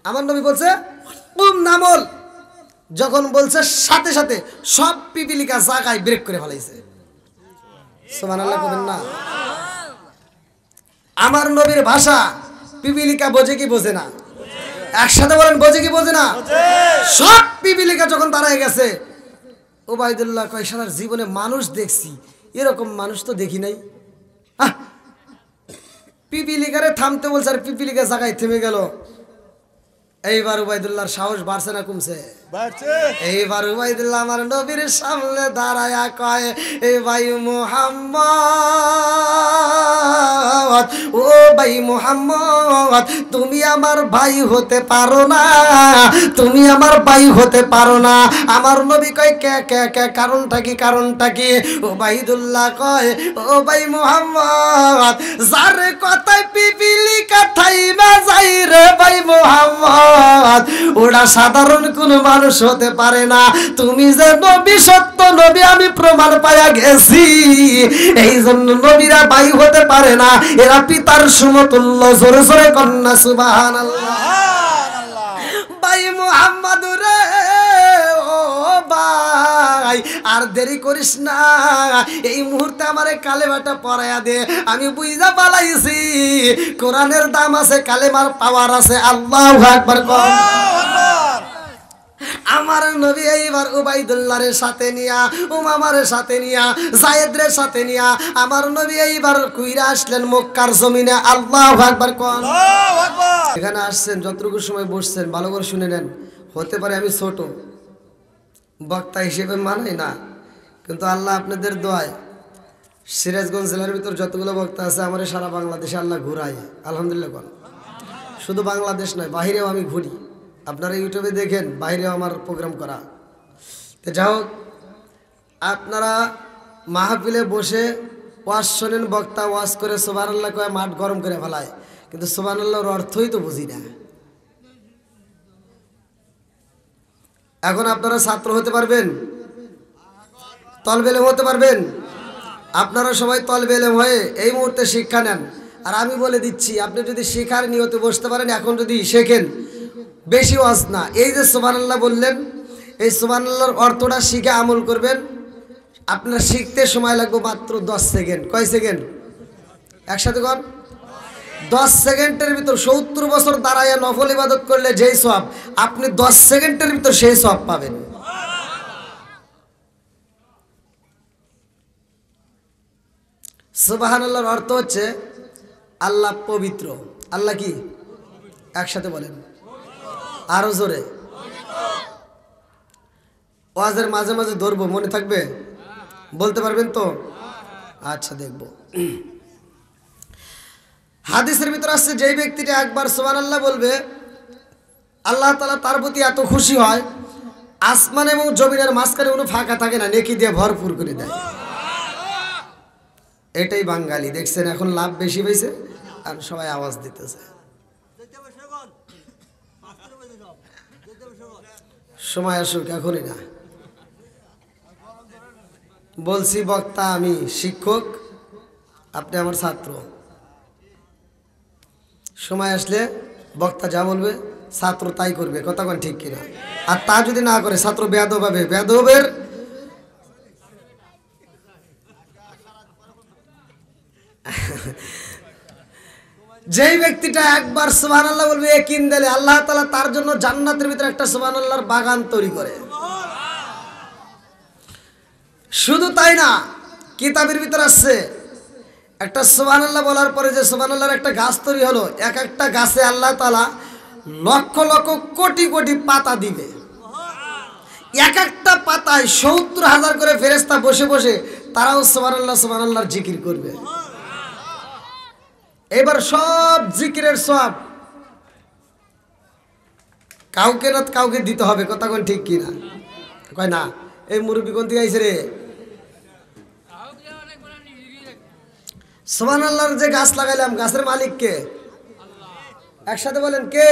আমার নবী বলছে কুম নামল, যখন বলছে সাথে সাথে সব পিপিলিকা জায়গায় ব্রেক করে ফেলাইছে। সুবহানাল্লাহ বলেন না। আমার নবীর ভাষা পিপিলিকা বোঝে কি বোঝে না? একসাথে বলেন, বোঝে কি বোঝে না? সব পিপিলিকা যখন দাঁড়ায় গেছে, ওবাইদুল্লাহ কয় সারা জীবনে মানুষ দেখছি, এরকম মানুষ তো দেখি নাই। পিপিলিকারে থামতে বলছে আর পিপিলিকা জায়গায় থেমে গেল। এইবার উবাইদুল্লাহর সাহস বাড়ছে না কমছে? এইবার উবাইদুল্লাহ আমার নবীর সামনে দাঁড়ায়া কয়, এ ভাই মুহাম্মদ, ও ভাই মুহাম্মদ, তুমি আমার ভাই হতে পারো না, তুমি আমার ভাই হতে পারো না। আমার নবী কয় কে কে কে, কারণটা কি, কারণটা কি? উবাইদুল্লাহ কয়, ও ভাই মুহাম্মদ, যার কথায় পিপিলিকা থাইমা যাই রে ভাই মুহাম্মদ, ওরা সাধারণ কোন মানুষ হতে পারে না। তুমি যে নবী, সত্য নবী, আমি প্রমাণ পাইয়া গেছি। এই জন্য নবীরা ভাই হতে পারে না, এরা পিতার সমতুল্য। জোরে জোরে কন্যা সুবহানাল্লাহ। ভাই মুহাম্মদ রে, ও ভাই আর দেরি করিস না, এই মুহূর্তে আমারে কালেমাটা পড়ায়া দে। আমি বুঝা পালাইছি কোরআনের দাম আছে, কালেমার পাওয়ার আছে। আল্লাহু আকবার। আমার নবী এইবার উবাইদুল্লাহর সাথে নিয়া, উমামার সাথে নিয়া, যায়েদের সাথে নিয়া আমার নবী এইবার কুইরা আসলেন মক্কার জমিনে। আল্লাহু আকবার। আল্লাহু আকবার। এখানে আসছেন, যতটুকু সময় বসছেন ভালো করে শুনে নেন। হতে পারে আমি ছোট বক্তা হিসেবে মানাই না, কিন্তু আল্লাহ আপনাদের দোয়ায় সিরাজগঞ্জ জেলার ভিতর যতগুলো বক্তা আছে আমার সারা বাংলাদেশে আল্লাহ ঘুরাই। আলহামদুলিল্লাহ বল। শুধু বাংলাদেশ নয়, বাহিরেও আমি ঘুরি। আপনারা ইউটিউবে দেখেন, বাইরেও আমার প্রোগ্রাম করা। তো যাই হোক, আপনারা মাহফিলে বসে ওয়াজ শোনেন, বক্তা ওয়াজ করে সুবহানাল্লাহ কয়ে মাঠ গরম করে ফেলায়, কিন্তু সুবহানাল্লাহর অর্থই তো বুঝি না। এখন আপনারা ছাত্র হতে পারবেন, তলবে ইলম হতে পারবেন। আপনারা সবাই তলবে ইলম হয়ে এই মুহূর্তে শিক্ষা নেন। আর আমি বলে দিচ্ছি, আপনি যদি শেখার নিয়তে বসতে পারেন, এখন যদি শেখেন, বেশি ওয়াজ না, এই যে সুবহানাল্লাহ বললেন, এই সুবহানাল্লাহর অর্থটা শিখে আমল করবেন। আপনার শিখতে সময় লাগবে মাত্র 10 সেকেন্ড। কয় সেকেন্ড? একসাথে কর। 10 সেকেন্ডের ভিতর 70 বছর দাঁড়ায় নফল ইবাদত করলে যেই সওয়াব, আপনি 10 সেকেন্ডের ভিতর সেই সওয়াব পাবেন। সুবহানাল্লাহর অর্থ হচ্ছে আল্লাহ পবিত্র। আল্লাহ কি? একসাথে বলেন, আরো জোরে। ওয়াজের মাঝে মাঝে ধরবো, মনে থাকবে? বলতে পারবেন তো? আচ্ছা, দেখব। হাদিসের ভিতর আসছে, যেই ব্যক্তিটা একবার সুবহানাল্লাহ বলবে, আল্লাহ তাআলা তার প্রতি এত খুশি হয়, আসমান এবং জমিনের মাঝখানে কোনো ফাঁকা থাকে না, নেকি দিয়ে ভরপুর করে দেয়। এটাই বাঙালি। দেখছেন এখন লাভ বেশি হয়েছে আর সবাই আওয়াজ দিতেছে। সময় আসুক, এখনই না। বলছি বক্তা আমি, শিক্ষক আপনি আমার ছাত্র। সময় আসলে বক্তা যা বলবে ছাত্র তাই করবে। কথা কোন ঠিক কিনা? আর তা যদি না করে ছাত্র বেয়াদব হবে। বেয়াদবের যেই ব্যক্তিটা একবার সুবহানাল্লাহ বলবে, একিন দিলে আল্লাহ তাআলা তার জন্য জান্নাতের ভিতরে একটা সুবহানাল্লাহর বাগান তৈরি করে। শুধু তাই না, কিতাবের ভিতরে আছে একটা সুবহানাল্লাহ বলার পরে যে সুবহানাল্লাহর একটা গাছ তৈরি হলো, এক একটা গাছে আল্লাহ তাআলা লক্ষ লক্ষ কোটি কোটি পাতা দিবে। এক একটা পাতায় ৭০,০০০ করে ফেরেশতা বসে বসে তারাও সুবহানাল্লাহ সুবহানাল্লাহর জিকির করবে। এবার সব জিকিরের সব কাউকে না কাউকে দিতে হবে। কথা কোন ঠিক কিনা? কয় না, এই মুরব্বী কোন থেকে আইছে রে? সুবহানাল্লাহর যে গাছ লাগাইলাম, গাছের মালিক কে? একসাথে বলেন, কে?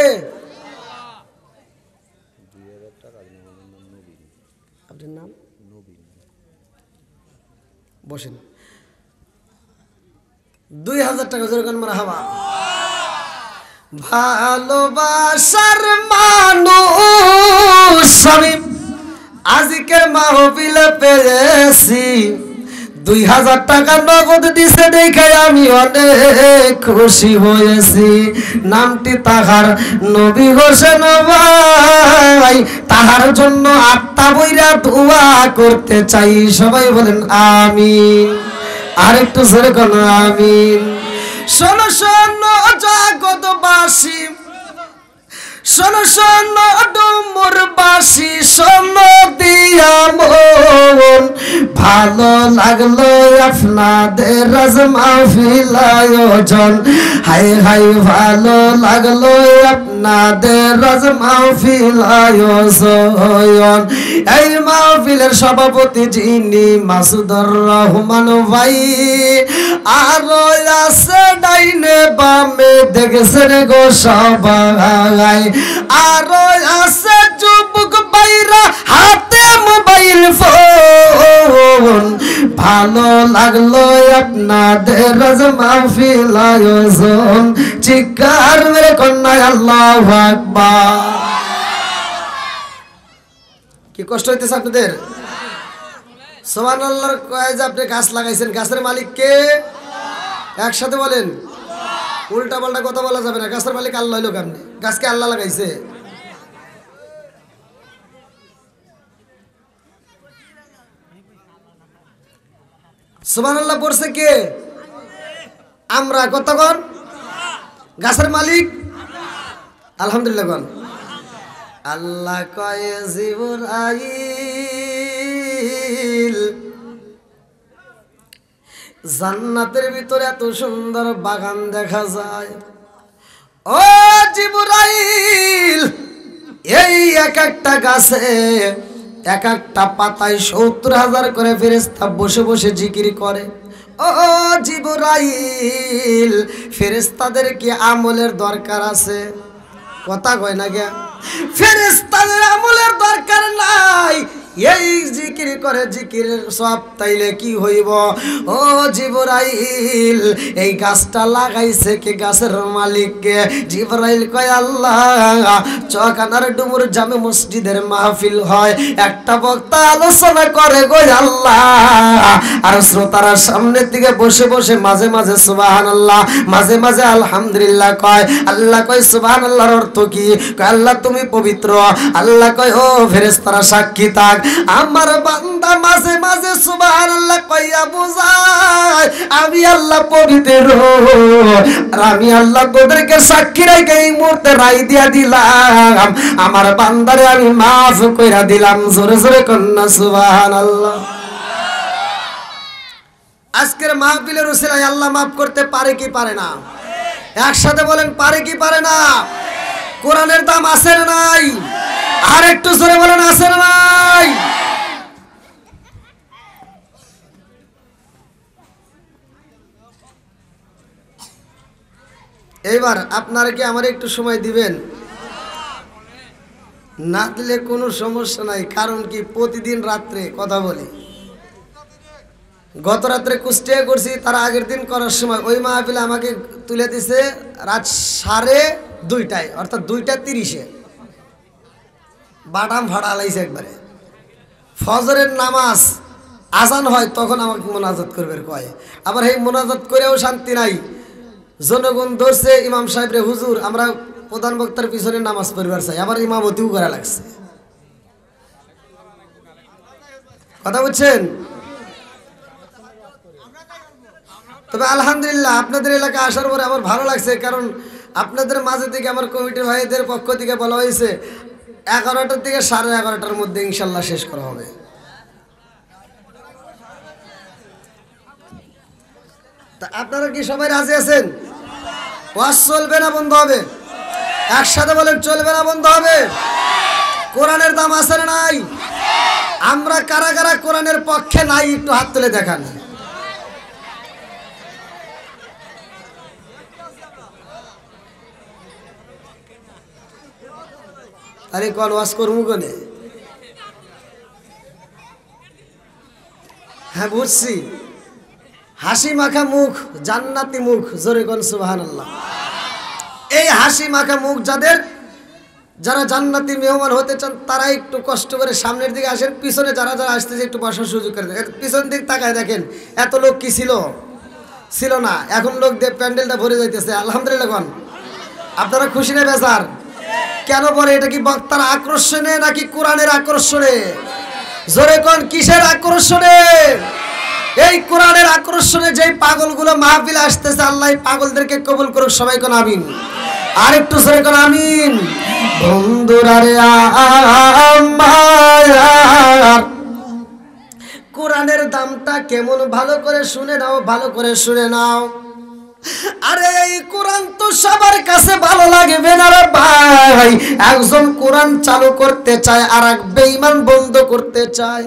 আপনার নাম? বসেন। ২,০০০ টাকা জোরে কোন মারহাবা। ভালোবাসার মানুষ আমি আজকের মাহফিলে পেয়েছি 2000 টাকা নগদ দিছে দেখে আমি অনেক খুশি হয়েছি। নামটি তাহার নবী হোসেন ভাই, তাহার জন্য আত্মা বইরা দোয়া করতে চাই। সবাই বলেন আমিন। আর একটু জোরে কোন আমিন। শোনো শোনো জগৎবাসী, শোনো শোনো ডুমুরবাসী, শোনো দিয়া মন, ভালো লাগলো আপনাদের রাজ মাহফিল আয়োজন। হাই হাই ভালো লাগলো আপনাদের রাজ মাহফিল আয়োজন। এই মাহফিলের সভাপতি যিনি মাসুদুর রহমান ভাই, আর আছে ডাইনে বামে দেখছেন গো সবাই, আর আছে যুবক বাইরা হাতে মোবাইল ফোন। ভালো লাগলো আপনাদের রাজ মাহফিল আয়োজন। চিৎকার মেরে কন্যা আল্লাহু আকবার। কি কষ্ট হইতেছে আপনাদের? সুবহানাল্লাহ কয় যে আপনি গাছ লাগাইছেন, গাছের মালিক কে? একসাথে বলেন। উল্টা পাল্টা কথা বলা যাবে না। গাছের মালিক আল্লাহ হইলো কেমনে? গাছকে আল্লাহ লাগাইছে। সুবহানাল্লাহ পড়ছে কে? আমরা। কতক্ষণ? গাছের মালিক আলহামদুলিল্লাহ কোন আল্লাহ কয় জিবরাইল, জান্নাতের ভিতরে এত সুন্দর বাগান দেখা যায়। ও জিবরাইল, এই এক একটা গাছে এক একটা পাতায় 70,000 করে ফেরেশতা বসে বসে জিকির করে। ও জিবরাইল, ফেরেশতাদের কি আমলের দরকার আছে? কথা কয় না কে? ফেরেশতাদের আমলের দরকার নাই, এই জিকির করে, জিকিরের সব তাইলে কি হইব? ও জিবরাইল, এই গাছটা লাগাইছে কে? গাছের মালিক কে? জিবরাইল কয় আল্লাহ। চকানার ডুমুর জামে মসজিদের মাহফিল হয়, একটা বক্তা আলোচনা করে গো আল্লাহ, আর শ্রোতারা সামনের দিকে বসে বসে মাঝে মাঝে সুবহানাল্লাহ, মাঝে মাঝে আলহামদুলিল্লাহ কয়। আল্লাহ কয় সুবহানাল্লাহর অর্থ কি? কয় আল্লাহ তুমি পবিত্র। আল্লাহ কয় ও ফেরেশতারা সাক্ষী থাক, আমার বান্দা মাঝে মাঝে সুবহানাল্লাহ কইয়া বুঝায় আমি আল্লাহ পবিত্র। আর আমি আল্লাহ তোদেরকে সাক্ষী রেখে এই মুহূর্তে রায় দিয়া দিলাম, আমার বান্দারে আমি মাফ কইরা দিলাম। জোরে জোরে কন্যা সুবহানাল্লাহ। আজকের মাহফিলের উসিলায় আল্লাহ মাফ করতে পারে কি পারে না? একসাথে বলেন পারে কি পারে না? কোরআনের দাম আছে না নাই? আর একটু জোরে বলেন আছে না নাই? এইবার আপনারা কি আমার একটু সময় দিবেন? না দিলে কোনো সমস্যা নাই, কারণ কি প্রতিদিন রাত্রে কথা বলি। গত রাত্রে কুষ্টিয়া করছি, তার আগের দিন করার সময় ওই মাহফিলে আমাকে তুলে দিছে রাত 2:30, অর্থাৎ 2:30-এ। বাটাম ফাড়া লাইছে একবারে। ফজরের নামাজ আজান হয় তখন আমাকে মোনাজাত করবে কয়। আবার এই মোনাজাত করেও শান্তি নাই, জনগণ ধরছে ইমাম সাহেব রে হুজুর আমরা প্রধান বক্তার পিছনে নামাজ পড়বার চাই, আবার ইমামতিও করা লাগছে। কথা বুঝছেন? তবে আলহামদুলিল্লাহ আপনাদের এলাকায় আসার পরে আমার ভালো লাগছে, কারণ আপনাদের মাঝে থেকে আমার কমিটির ভাইদের পক্ষ থেকে বলা হয়েছে 11টার থেকে 11:30টার মধ্যে ইনশাল্লাহ শেষ করা হবে। তা আপনারা কি সবাই রাজি আছেন? ওয়াজ চলবে না বন্ধ হবে? একসাথে বলেন চলবে না বন্ধ হবে? কোরআনের দাম আছে না নাই? আমরা কারা কারা কোরআনের পক্ষে নাই একটু হাত তুলে দেখান। আরে কোন ওয়াজ করবো কোনে? হ্যাঁ বুঝছি, হাসি মাখা মুখ, জান্নাতি মুখ, জোরে কোন সুবহানাল্লাহ। এই হাসি মাখা মুখ যাদের, যারা জান্নাতি মেহমান হতে চান তারা একটু কষ্ট করে সামনের দিকে আসেন, পিছনে যারা যারা আসতেছে একটু বসার সুযোগ করে দেন। পিছন দিক তাকায় দেখেন এত লোক কি ছিল, ছিল না, এখন লোক দিয়ে প্যান্ডেলটা ভরে যাইতেছে। আলহামদুলিল্লাহ কোন আপনারা খুশি না বেজার? কেন বলে এটা কি বক্তার আকর্ষণে নাকি কোরআনের আকর্ষণে? জোরে কোন কিসের আকর্ষণে? এই কোরআনের আকর্ষণে। যেই পাগলগুলো মাহফিলে আসতেছে আল্লাহ পাগলদেরকে কবুল করুক, সবাই কোন আমিন। আর একটু জোরে কোন আমিন। বন্ধুরা রে আমার, কোরআনের দামটা কেমন ভালো করে শুনে নাও, ভালো করে শুনে নাও। আরে এই কোরআন তো সবার কাছে ভালো লাগবে না রে ভাই। একজন কোরআন চালু করতে চায় আর এক বেঈমান বন্ধ করতে চায়।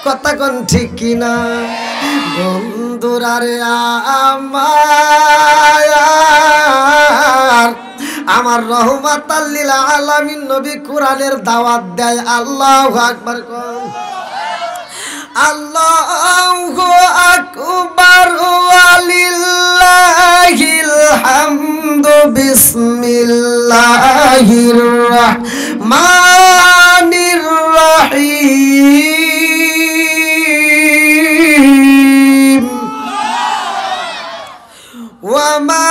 কথা কোন ঠিক কিনা? বন্ধুরা রে আমার রহমাতাল লিল আলামিন নবী কোরআনের দাওয়াত দেয়। আল্লাহু আকবার কোন। আল্লাহু আকবার ওয়ালিল্লাহিল হামদু। বিসমিল্লাহির রাহমানির রাহিম। ওয়া মা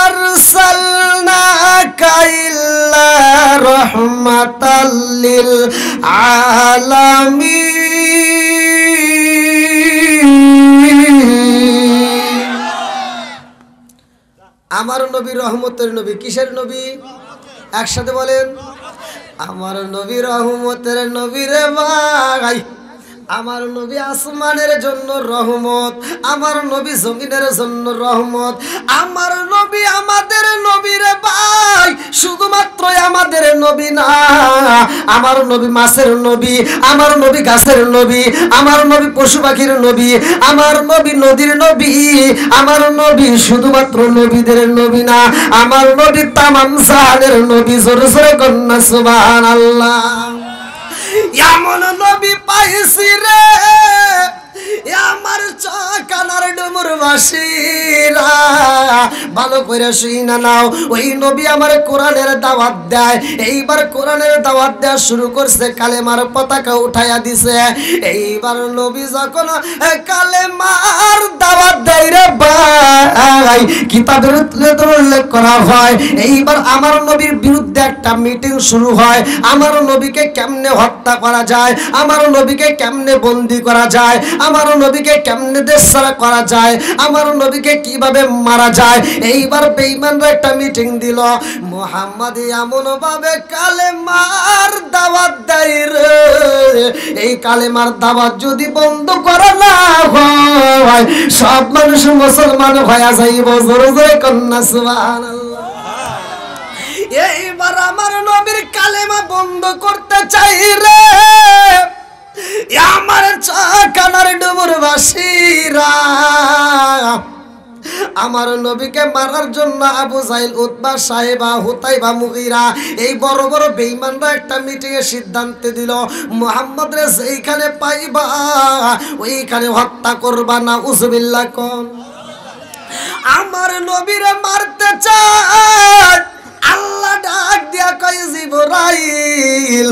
আরসালনাকা ইল্লা রাহমাতাল লিল আলামিন। আমার নবী রহমতের নবী। কিসের নবী? একসাথে বলেন, আমার নবী রহমতের নবী রে ভাই। আমার নবী আসমানের জন্য রহমত, আমার নবী জমিনের জন্য রহমত। আমার নবী আমাদের নবী রে ভাই, শুধুমাত্র আমাদের নবী না। আমার নবী মাছের নবী, আমার নবী গাছের নবী, আমার নবী পশু পাখির নবী, আমার নবী নদীর নবী। আমার নবী শুধুমাত্র নবীদের নবী না, আমার নবী তামাম জাহানের নবী। জোরে জোরে কন্যা সুবহানাল্লাহ। এমন নবী পাইছি রে আমার কানার ডুমুর বাসীরা, ভালো করে শুইনা নাও। ওই নবী আমার কোরআনের দাওয়াত দেয়। এইবার কোরআনের দাওয়াত দেওয়া শুরু করছে, কালেমার পতাকা উঠাইয়া দিছে। এইবার নবী যখন কালেমার দাওয়াত দেয় রে ভাই, কিতাবের উল্লেখ করা হয়। এইবার আমার নবীর বিরুদ্ধে একটা মিটিং শুরু হয়। আমার নবীকে কেমনে হত্যা করা যায়, আমার নবীকে কেমনে বন্দী করা যায়, আমার নবীকে কেমনে দেশছাড়া করা যায়, আমার নবীকে কিভাবে মারা যায়। এইবার বেঈমানরা একটা মিটিং দিল। মুহাম্মদ এমন ভাবে কালেমার দাওয়াত দেয় রে, এই কালেমার দাওয়াত যদি বন্ধ করা না হয় সব মানুষ মুসলমান হয়ে যাইব। জোরে জোরে কন্যা সুবহানাল্লাহ। এইবার আমার নবীর কালেমা বন্ধ করতে চাই রে আমার কানার ডুমুর বাসীরা। আমার নবীকে মারার জন্য আবু জাহেল, উতবা, সাহেবা, হুতাইবা, মুগীরা এই বড় বড় বেঈমানরা একটা মিটিং এ সিদ্ধান্ত দিল, মুহাম্মদ রে যেইখানে পাইবা ওইখানে হত্যা করবা না। উযবিল্লাহ কোন। আমার নবীরে মারতে চায়। আল্লাহ ডাক দিয়া কয় জিবরাইল,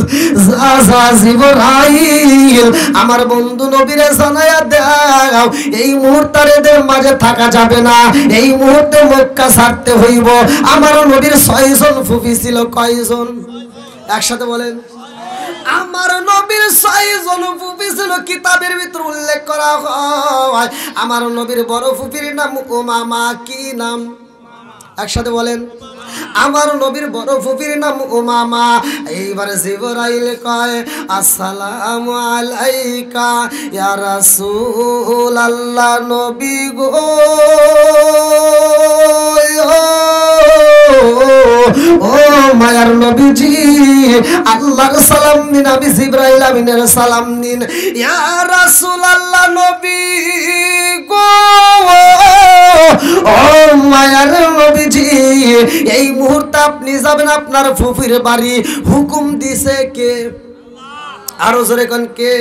যা যা জিবরাইল আমার বন্ধু নবীরে জানায়া দাও এই মুহূর্তে এদের মাঝে থাকা যাবে না, এই মুহূর্তে মক্কা ছাড়তে হইব। আমার নবীর 6 জন ফুফি ছিল। কয়জন? একসাথে বলেন। আমার নবীর 6 জন ফুফি ছিল। কিতাবের ভিতর উল্লেখ করা হয় আমার নবীর বড় ফুফির নাম উমামা। কি নাম? একসাথে বলেন। আমার নবীর বড় ফুফির নাম উমামা। এইবার জিবরাইল কয় আসসালামু আলাইকা ইয়া রাসূলুল্লাহ। নবী গো ও মায়ার নবীজি, আল্লাহর সালাম দিন। আমি জিবরাইল আমিনের সালাম দিন। ইয়া রাসূলুল্লাহ নবী গো ও মায়ার নবীজি, এই মুহূর্তে আপনি যাবেন আপনার ফুফির বাড়ি। হুকুম দিছে কে? আরো জোরে কোন কে?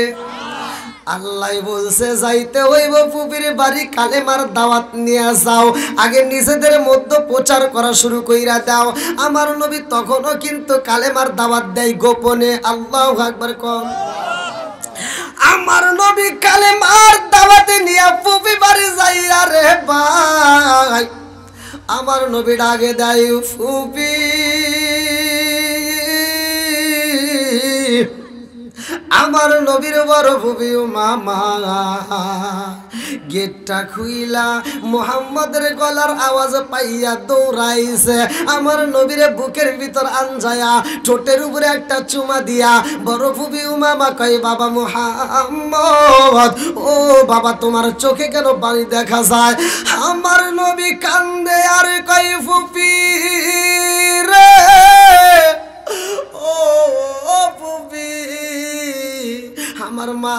আল্লাহ বলছে যাইতে হইব ফুপির বাড়ি কালেমার দাওয়াত নিয়ে যাও, আগে নিজেদের মধ্যে প্রচার করা শুরু কইরা দাও। আমার নবী তখনও কিন্তু কালেমার দাওয়াত দেয় গোপনে। আল্লাহু আকবার কম। আমার নবী কালেমার দাওয়াতে নিয়ে ফুপি বাড়ি যাইয়া রে ভাই, আমার নবী ডাকে দেয় ফুপি, আমার নবীর বড় ফুপি মামা। গেটটা খুইলা মুহাম্মদের গলার আওয়াজ পাইয়া দৌড়াইছে। আমার নবীরে বুকের ভিতর আনজায়া ঠোঁটের উপরে একটা চুমা দিয়া বড় ফুপি মামা কয়, বাবা মুহাম্মদ, ও বাবা তোমার চোখে কেন পানি দেখা যায়? আমার নবী কান্দে আর কয়, ফুপি রে, ও ফুপি আমার মা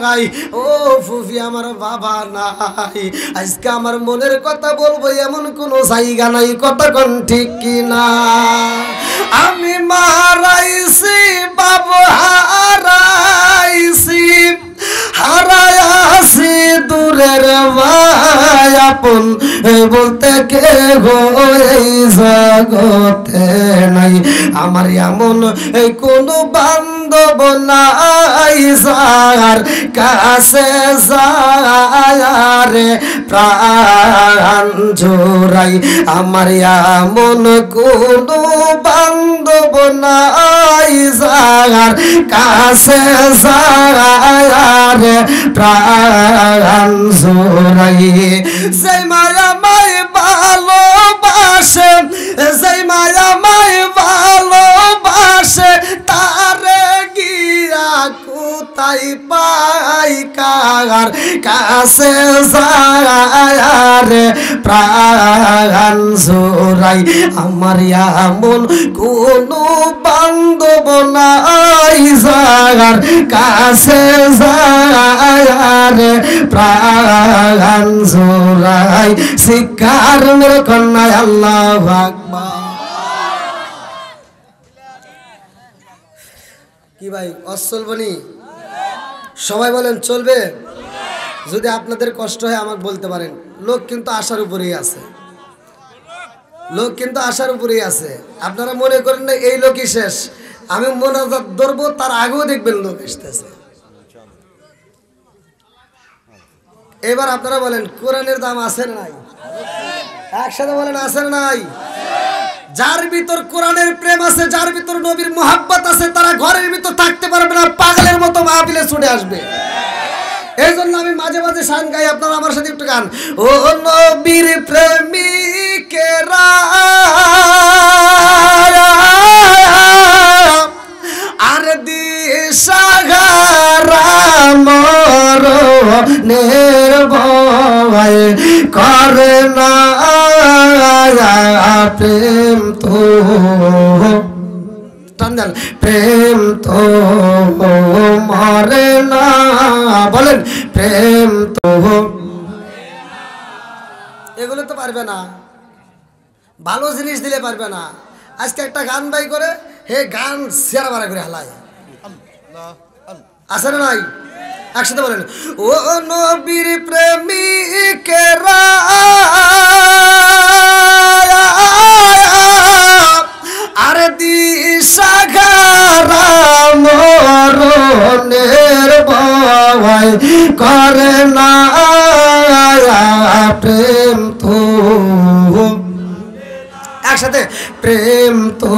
নাই, ও ফুফি আমার বাবা নাই। আজকে আমার মনের কথা বলবো এমন কোনো জায়গা নাই, কথা কোন ঠিক কিনা? আমি মারাইছি বাবা, হারাইছি হারাইছি দূরের ভাই, আপন বলতে কে গো এই জগতে নাই। আমার এমন কোনো বান্ধব নাই যার কাছে যায় প্রাণ জোড়াই। আমার এমন কোনো বান্ধব নাই যার কাছে যায় প্রাণ জোড়াই। যে মায়া মাই ভালোবাসে, যে মায়া মাই ভালোবাসে, তারে গিয়া কোথায় পাই, কার কাছে যায় প্রাণ জোড়াই। আমার এমন কোনো বান্ধব নাই যার কাছে যায় প্রাণ জোড়াই। শিক্ষার মেরে কন্যায় আল্লাহু আকবার। কি ভাই অসল বনি? সবাই বলেন চলবে? যদি আপনাদের কষ্ট হয় আমাকে বলতে পারেন। লোক কিন্তু আশার উপরেই আছে, লোক কিন্তু আশার উপরেই আছে। আপনারা মনে করেন না এই লোকই শেষ, আমি মোনাজাত ধরবো তার আগেও দেখবেন লোক আসতেছে। এবার আপনারা বলেন কোরআনের দাম আছে না নাই? একসাথে বলেন আছে না নাই? যার ভিতর কোরআনের প্রেম আছে, যার ভিতর নবীর মুহাব্বত আছে, তারা ঘরের ভিতর থাকতে পারবে না, পাগলের মতো মাহফিলে ছুটে আসবে। এই জন্য আমি মাঝে মাঝে শান গাই, আপনারা আমার সাথে একটু গান। ও নবীর প্রেমিকেরা আর দিশাহারা মরণের ভয় করে না প্রেম তো টান, প্রেম তো মরে না। বলেন প্রেম তো, এগুলো তো পারবে না, ভালো জিনিস দিলে পারবে না। আজকে একটা গান বাই করে হে গান শেয়ার বাড়া করে হালায়, আছে না নাই? একসাথে বলেন ও নবীর প্রেমিকেরা আর দিশাহারা মরণের ভয় করে না প্রেম তো। একসাথে প্রেম তো।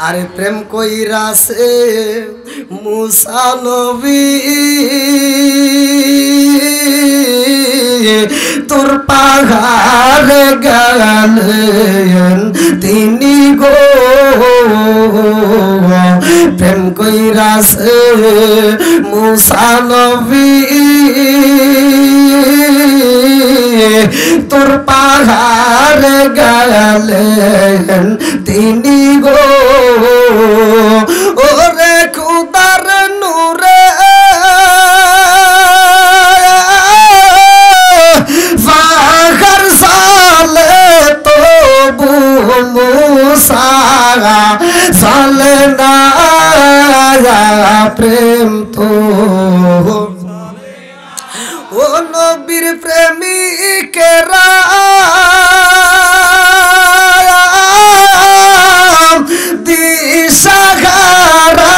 আরে প্রেম কইরাছে মুসা নবী তোর পাহাড়ে গেলেন তিনি গো, প্রেম কইরাছে মুসা নবী তোর পাহাড়ে গেলেন তিনি গো। ওরে খুদার নূরে পাহাড় সালে তবু মুসা সালে না কেরাম দিশাহারা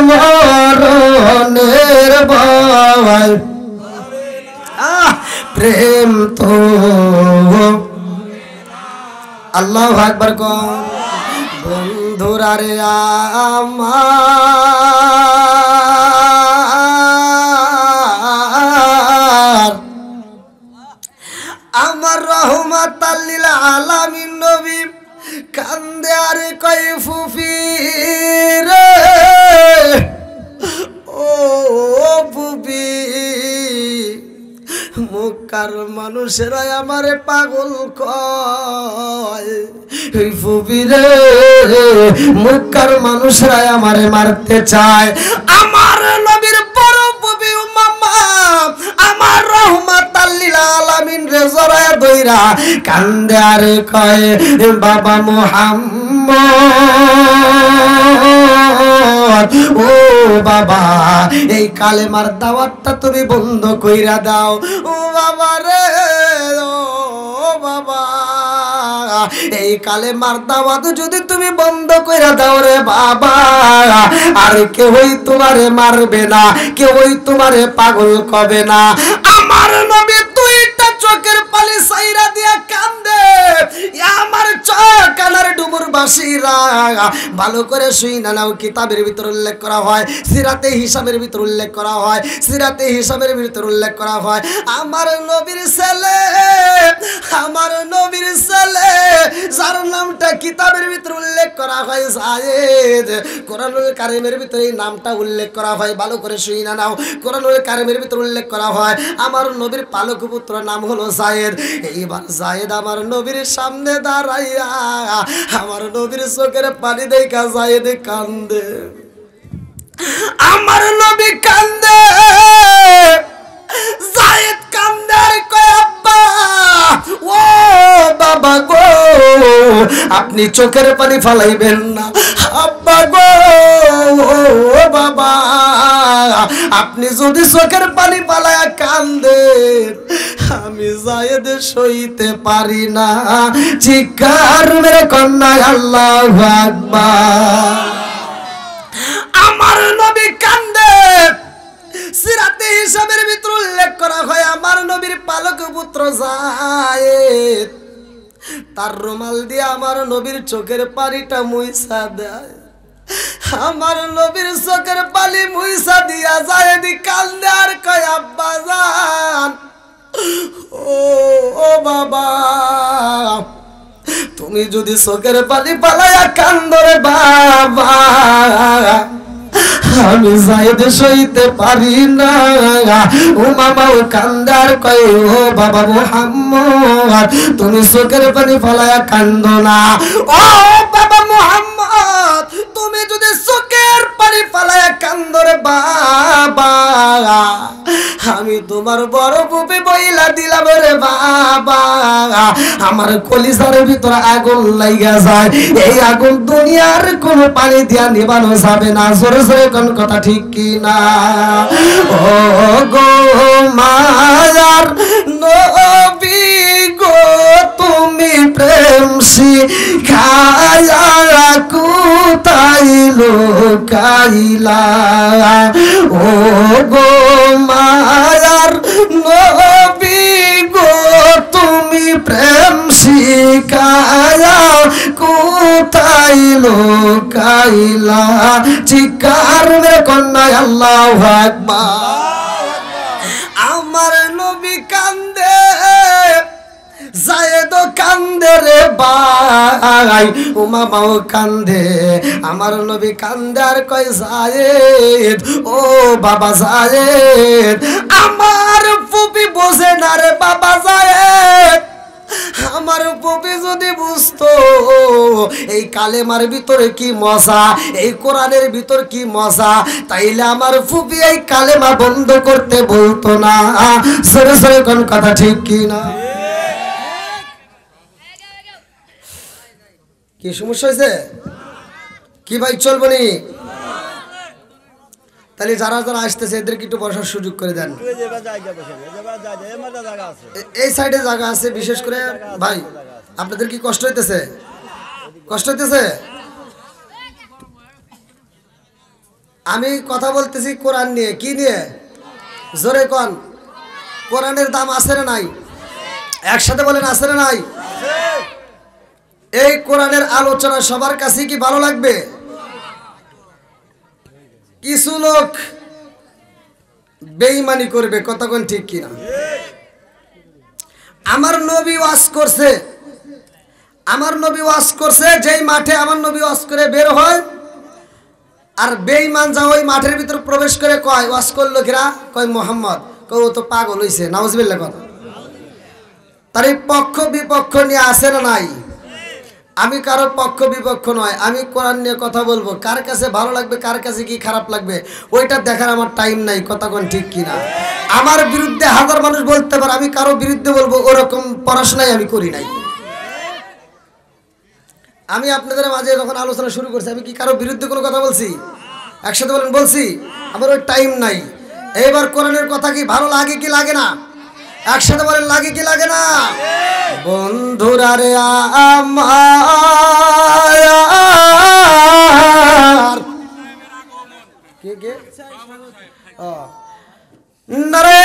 মরণের ভয় প্রেম তো আল্লাহু আকবার কোন বন্ধুরা রে আমার রহমাতাল লিল আলামিন নবী কান্দে আর কই ফুফি রে ও ফুফি মক্কার মানুষেরা আমারে পাগল কয় এই ফুফি রে মক্কার মানুষরা আমারে মারতে চায় আমার নবীর বড় ফুফি উম্মামা আমার রহমাতাল লিল আলামিন রে জড়ায়া ধইরা কান্দে আর কয় বাবা মুহাম্মদ ও বাবা এই কালেমার দাওয়াতটা তুমি বন্ধ কইরা দাও ও বাবা রে ও বাবা এই কালেমার দাওয়াত যদি তুমি বন্ধ কইরা দাও রে বাবা আর কেউই তোমারে মারবে না কেউই তোমারে পাগল কবে না আমার নবী দুইটা চোখের পানি সাইরা দিয়া কান্দে আমার চোখ কানার ডুমুর বাসিরা ভালো করে শুইনা নাও কিতাবের ভিতর উল্লেখ করা হয় সিরাতে হিসাবের ভিতর উল্লেখ করা হয় সিরাতে হিসাবের ভিতর উল্লেখ করা হয় আমার নবীর ছেলে যার নামটা কিতাবের ভিতর উল্লেখ করা হয় যায়েদ কোরআনুল কারীমের ভিতরে এই নামটা উল্লেখ করা হয় ভালো করে শুইনা নাও কোরআনুল কারীমের ভিতর উল্লেখ করা হয় আমার নবীর পালক পুত্র নাম হলো যায়েদ এইবার যায়েদ আমার নবীর সামনে দাঁড়াইয়া আমার নবীর চোখের পানি দেখা যায়েদ কান্দে আমার নবী কান্দে যায়েদ কান্দে আর কয় আব্বা ও বাবা গো আপনি চোখের পানি ফালাইবেন না আব্বা গো ও বাবা আপনি যদি চোখের পানি ফালায়া কান্দেন আমি যায়েদ সইতে পারি না চিৎকার মেরে কন্যা আল্লাহু আকবার আমার নবী কান্দে সিরাতে হিসাবের ভিতর উল্লেখ করা হয় আমার নবীর পালক পুত্র যায়েদ তার রুমাল দিয়ে আমার নবীর চোখের পানিটা মুইসা দেয় আমার নবীর চোখের পানি মুইসা দিয়া যায়েদ কান্দে আর কয় আব্বা জান ও বাবা তুমি যদি চোখের পানি পালায়া কান্দরে বাবা আমি যায়েদ সইতে পারি না ও মামাও কান্দার কয় ও বাবা মুহাম্মদ তুমি চোখের পানি ফালায়া কান্দো না ও বাবা মুহাম্মদ তুমি যদি চোখের পানি ফালায়া কান্দো রে বাবা আমি তোমার বড় বুবে বইলা দিলাম রে বাবা আমার কলিজার ভিতর আগুন লাগা যায় এই আগুন দুনিয়ার কোনো পানি দিয়া নিবানো যাবে না জোরে জোরে কোন কথা ঠিক কি না ও গো মায়ার নবী গো তুমি প্রেম শিখায়া কোথায় লুকাইলা ও গো মায়ার নবী গো তুমি প্রেম শিখায়া কোথায় লুকাইলা চিৎকার মেরে কন্যা আল্লাহু আকবার আমার নবী কান্দে যায়েদ কান্দে রে ভাই উমামাও কান্দে আমার নবী কান্দে আর কয় যায়েদ ও বাবা যায়েদ আমার ফুপি বোঝে না রে বাবা যায়েদ আমার ফুপি যদি বুঝতো এই কালেমার ভিতরে কি মজা এই কোরআনের ভিতর কি মজা তাইলে আমার ফুপি এই কালেমা বন্ধ করতে বলতো না সরে সরে কোন কথা ঠিক কি না কি সমস্যা হয়েছে কি ভাই চলবো নি তাহলে যারা যারা আসতেছে এদেরকে একটু বসার সুযোগ করে দেন। এই সাইডে জায়গা আছে বিশেষ করে। ভাই আপনাদের কি কষ্ট হইতেছে? কষ্ট হইতেছে? আমি কথা বলতেছি কোরআন নিয়ে। কি নিয়ে? জোরে কোন। কোরআনের দাম আছে না নাই? একসাথে বলেন আছে না নাই? এই কোরআনের আলোচনা সবার কাছে কি ভালো লাগবে? কিছু লোক বেঈমানি করবে, কতক্ষণ ঠিক কিনা? আমার নবী ওয়াজ করছে, আমার নবী ওয়াজ করছে, যেই মাঠে আমার নবী ওয়াজ করে বের হয় আর বেঈমান যা ওই মাঠের ভিতর প্রবেশ করে কয় ওয়াজ করলো কিরা, কয় মোহাম্মদ, কয় ও তো পাগল হইছে। নাউজুবিল্লাহ কর। তার এই পক্ষ বিপক্ষ নিয়ে আসে না নাই? আমি কারো পক্ষ বিপক্ষ নয়, আমি কোরআন নিয়ে কথা বলবো। কার কাছে ভালো লাগবে, কার কাছে কি খারাপ লাগবে ওইটা দেখার আমার টাইম নাই, কতক্ষণ ঠিক কিনা? আমার বিরুদ্ধে হাজার মানুষ বলতে পারে, আমি কারো বিরুদ্ধে বলবো ওরকম পড়াশোনাই আমি করি নাই। আমি আপনাদের মাঝে যখন আলোচনা শুরু করছি আমি কি কারো বিরুদ্ধে কোনো কথা বলছি? একসাথে বলেন বলছি? আমার ওই টাইম নাই। এইবার কোরআনের কথা কি ভালো লাগে কি লাগে না? একসাথে বলেন লাগে কি লাগে না? বন্ধুরা রে আমার কে কে নারে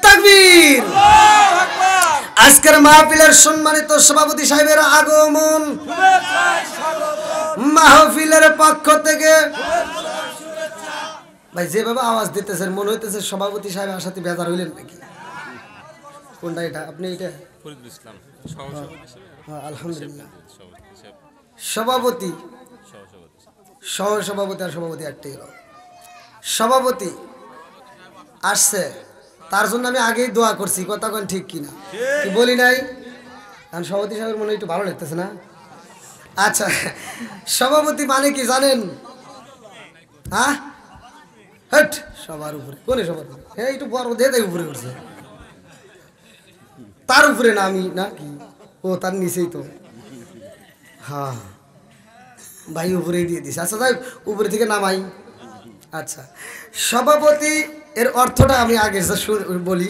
তাকবীর। আজকের মাহফিলের সম্মানিত সভাপতি সাহেবের আগমন, মাহফিলের পক্ষ থেকে ভাই যেভাবে আওয়াজ দিতেছেন মনে হইতেছে সভাপতি সাহেব আসাতে বেজার হইলেন নাকি? কোনটা এটা? আপনি এটা ফরিদুল ইসলাম আলহামদুলিল্লাহ সভাপতি, সহ সভাপতি আর সভাপতি একটাই হলো। সভাপতি আসছে তার জন্য আমি আগেই দোয়া করছি, কতক্ষণ ঠিক কিনা? কি বলি নাই? কারণ সভাপতি সাহেবের মনে একটু ভালো লাগতেছে না? আচ্ছা, সভাপতি মানে কি জানেন? হ্যাঁ, হট সবার উপরে। কোনে সবার উপরে? হ্যাঁ, একটু বড় দিয়ে তাই উপরে উঠছে। তার উপরে না আমি না কি? ও তার নিচেই তো। হ্যাঁ ভাই উপরেই দিয়ে দিছে। আচ্ছা যাই উপরে থেকে নামাই। আচ্ছা, সভাপতি এর অর্থটা আমি আগে বলি।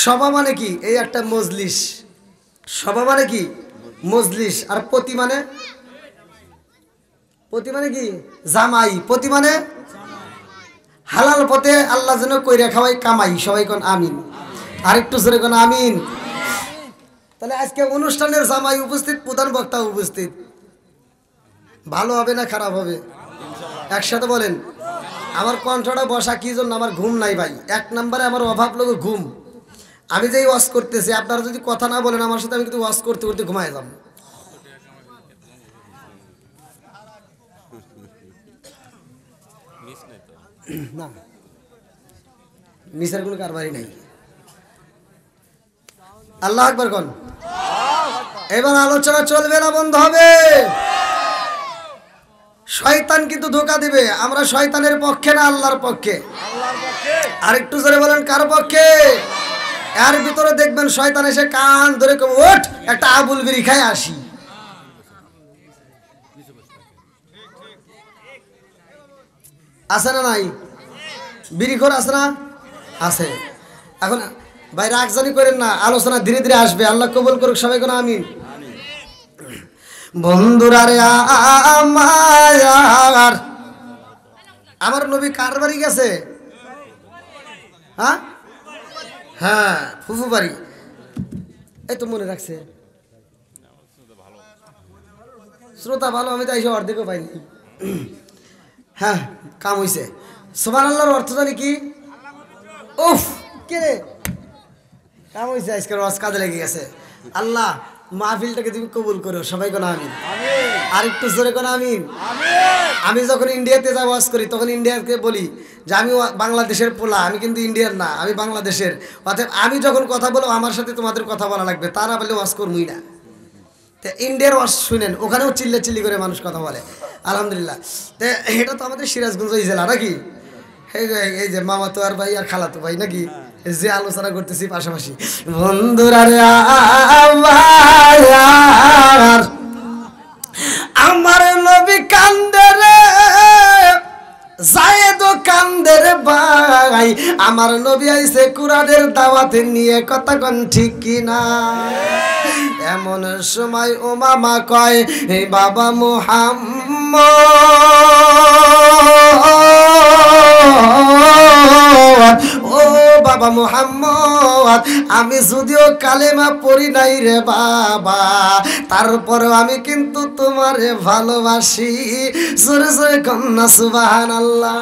সভা মানে কি? এই একটা মজলিস। সভা মানে কি? মজলিস। আর পতি মানে? পতি মানে কি? জামাই। পতি মানে হালাল পথে আল্লাহ যেন কইরা খাওয়াই কামাই। সবাই কোন আমিন। আরেকটু জোরে কোন আমিন। তাহলে আজকে অনুষ্ঠানের জামাই উপস্থিত, প্রধান বক্তা উপস্থিত। ভালো হবে না খারাপ হবে? একসাথে বলেন। আমার কণ্ঠটা বসা কি জন্য? আমার ঘুম নাই ভাই। এক নম্বরে আমার অভাব লোক ঘুম। আমি যেই ওয়াজ করতেছি আপনারা যদি কথা না বলেন আমার সাথে, আমি কিন্তু ওয়াজ করতে করতে ঘুমায় যাব। না মিসের কোনো কারবারই নাই। আল্লাহ আকবার কোন। এবার আলোচনা চলবে না বন্ধ হবে। শয়তান কিন্তু ধোঁকা দিবে। আমরা শয়তানের পক্ষে না আল্লাহর পক্ষে? আর একটু জোরে বলেন কার পক্ষে? এর ভিতরে দেখবেন শয়তান এসে কান ধরে ওঠ একটা আবুল বিড়ি খায় আসি। আছে না নাই? বিড়িখোর আছে না? আছে। এখন ভাই রাগজানি করেন না, আলোচনা ধীরে ধীরে আসবে। আল্লাহ কবুল করুক সবাই কোন আমিন। বন্ধুরা রে আমার নবী কার বাড়ি গেছে? হ্যাঁ হ্যাঁ, ফুফু বাড়ি। এই তো মনে রাখছে শ্রোতা ভালো, আমি তো এসে অর্ধেকও পাইনি। হ্যাঁ, কাম হইছে। সুবহানাল্লাহর অর্থ জানি কি? উফ কে রে, কাম হইছে। আজকে রস কাজে লেগে গেছে। আল্লাহ মাহফিলটাকে তুমি কবুল করো সবাই কোন আমিন। আর একটু জোরে কোন আমিন। আমি যখন ইন্ডিয়াতে যা ওয়াজ করি তখন ইন্ডিয়াকে বলি যে আমি বাংলাদেশের পোলা, আমি কিন্তু ইন্ডিয়ার না, আমি বাংলাদেশের। অর্থাৎ আমি যখন কথা বলবো আমার সাথে তোমাদের কথা বলা লাগবে, তা না বললে ওয়াজ করবই না। তো ইন্ডিয়ার ওয়াজ শুনেন, ওখানেও চিল্লে চিল্লি করে মানুষ কথা বলে। আলহামদুলিল্লাহ। তো এটা তো আমাদের সিরাজগঞ্জ জেলা নাকি? এই যে মামাতো আর ভাই আর খালাতো ভাই নাকি, যে আলোচনা করতেছি পাশাপাশি। বন্ধুরা রে আমার নবী কান্দে রে, যায়েদও কান্দে নাই। আমার নবী আইছে কোরআনের দাওয়াত নিয়ে, কথা কোন ঠিক কি না? এমন সময় উমামা কয়, এই বাবা মুহাম্মদ, ও বাবা মুহাম্মদ, আমি যদিও কালেমা পড়ি নাই রে বাবা, তারপরেও আমি কিন্তু তোমারে ভালোবাসি। জোরে জোরে কন্যা সুবহানাল্লাহ।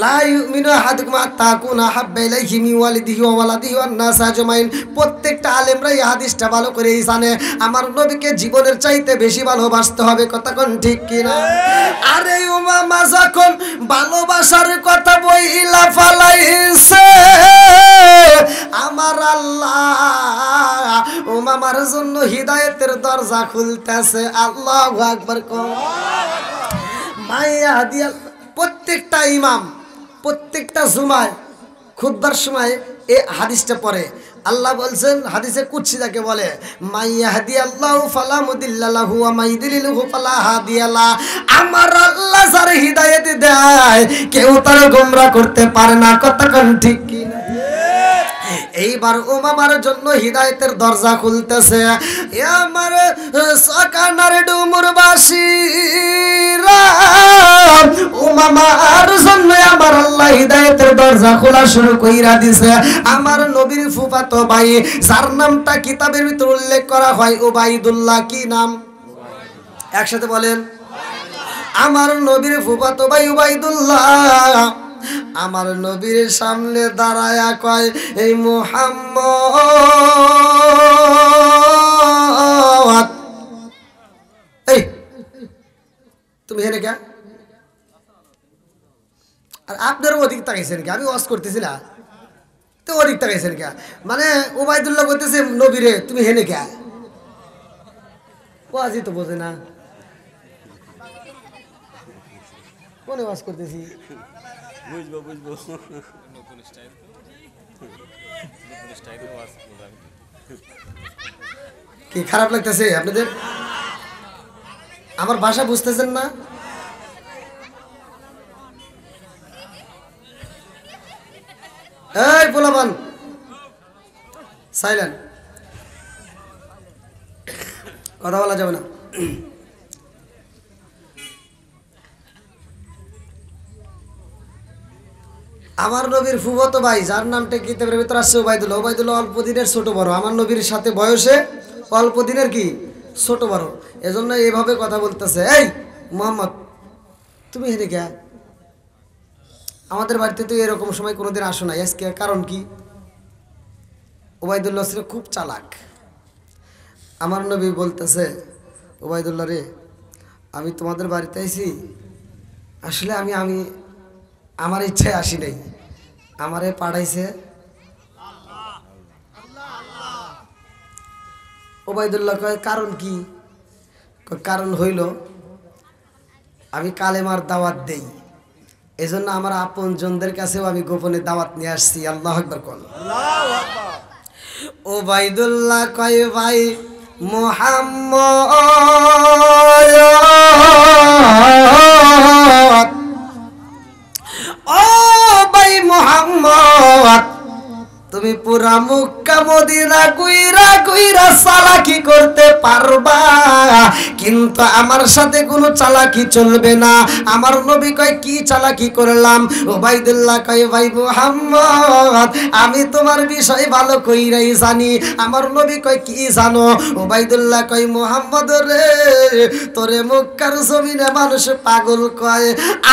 লা ইউমিনু আহাদুকুম হাত্তা আকুনা আহাব্বা ইলাইহি মিন ওয়ালিদিহি ওয়া ওয়ালাদিহি ওয়ান নাস আজমাইন। প্রত্যেকটা আলেমরা এই হাদিসটা ভালো করেই জানে, আমার নবীকে জীবনের চাইতে বেশি ভালোবাসতে হবে, কথা কোন ঠিক কিনা? আরে উমামা যখন ভালোবাসার কথা বইলা ফালাইছে, আমার আল্লাহ উমামার জন্য হিদায়াতের দরজা খুলতেছে। আল্লাহু আকবার। মাইয়া দিয়া প্রত্যেকটা ইমাম প্রত্যেকটা জুমায় খুতবার সময় এই হাদিসটা পড়ে। আল্লাহ বলছেন, হাদিসে কুদসি যাকে বলে, মাইয়াহদিয়াল্লাহু ফালা মুদিল্লা লাহু ওয়া মাইয়ুদ্লিলহু ফালা হাদিয়া লা। আমার আল্লাহ যার হিদায়াত দেয় কেউ তার গোমরা করতে পারে না, কথা কোন ঠিক কি না? এইবার উমামার জন্য হিদায়াতের দরজা খুলতেছে। আমার সকানার ডুমুরবাসীরা উমামার জন্য আমার আল্লাহ হিদায়াতের দরজা খোলা শুরু কইরা দিছে। আমার নবীর ফুফাতো ভাই, যার নামটা কিতাবের ভিতর উল্লেখ করা হয় উবাইদুল্লাহ। কি নাম? একসাথে বলেন। আমার নবীর ফুফাতো ভাই উবাইদুল্লাহ আমার নবীর সামনে দাঁড়ায়া কয়, এই মুহাম্মদ, এই তুমি হেনে কে? আর আপনারও অধিক তাকাইছেন কে? আমি ওয়াজ করতেছি না তো, অধিক তাকাইছেন কে? মানে উবাইদুল্লাহ বলতেছে নবীরে, তুমি হেনে কে? ওয়াজই তো বোঝে না, কোনে ওয়াজ করতেছি? বুঝবো বুঝবো। কি খারাপ লাগতেছে আপনাদের? আমার ভাষা বুঝতেছেন না? এই পোলাপান সাইলেন্ট, কথা বলা যাবে না। আমার নবীর ফুফাতো ভাই, যার নামটা কিতাবের ভিতর আসছে উবাইদুল্লাহ। উবাইদুল্লাহ অল্প দিনের ছোট বড়, আমার নবীর সাথে বয়সে অল্প দিনের কি ছোট বড়, এজন্য এইভাবে কথা বলতেছে। এই মোহাম্মদ, তুমি হেনে কে? আমাদের বাড়িতে তো এরকম সময় কোনোদিন আসো নাই, আজকে কারণ কি? উবাইদুল্লাহ ছিল খুব চালাক। আমার নবী বলতেছে, উবাইদুল্লাহ রে, আমি তোমাদের বাড়িতে আইছি, আসলে আমি আমার ইচ্ছায় আসি নাই, আমারে পাঠাইছে উবাইদুল্লাহ। কয় কারণ কি? কারণ হইল আমি কালেমার দাওয়াত দেই, এজন্য আমার আপন জনদের কাছেও আমি গোপনে দাওয়াত নিয়ে আসছি। আল্লাহু আকবার কোন। উবাইদুল্লাহ কয়, ভাই মুহাম্মদ, ও ভাই মুহাম্মদ, তুমি পুরা মক্কা মদিনা কইরা কইরা চালাকি করতে পারবা, কিন্তু আমার সাথে কোনো চালাকি চলবে না। আমার নবী কয়, কি চালাকি করলাম? উবাইদুল্লাহ কয়, ভাই মুহাম্মদ, আমি তোমার বিষয় ভালো কইরাই জানি। আমার নবী কয়, কি জানো? উবাইদুল্লাহ কয়, মুহাম্মদ রে, তোরে মক্কার জমিনে মানুষ পাগল কয়।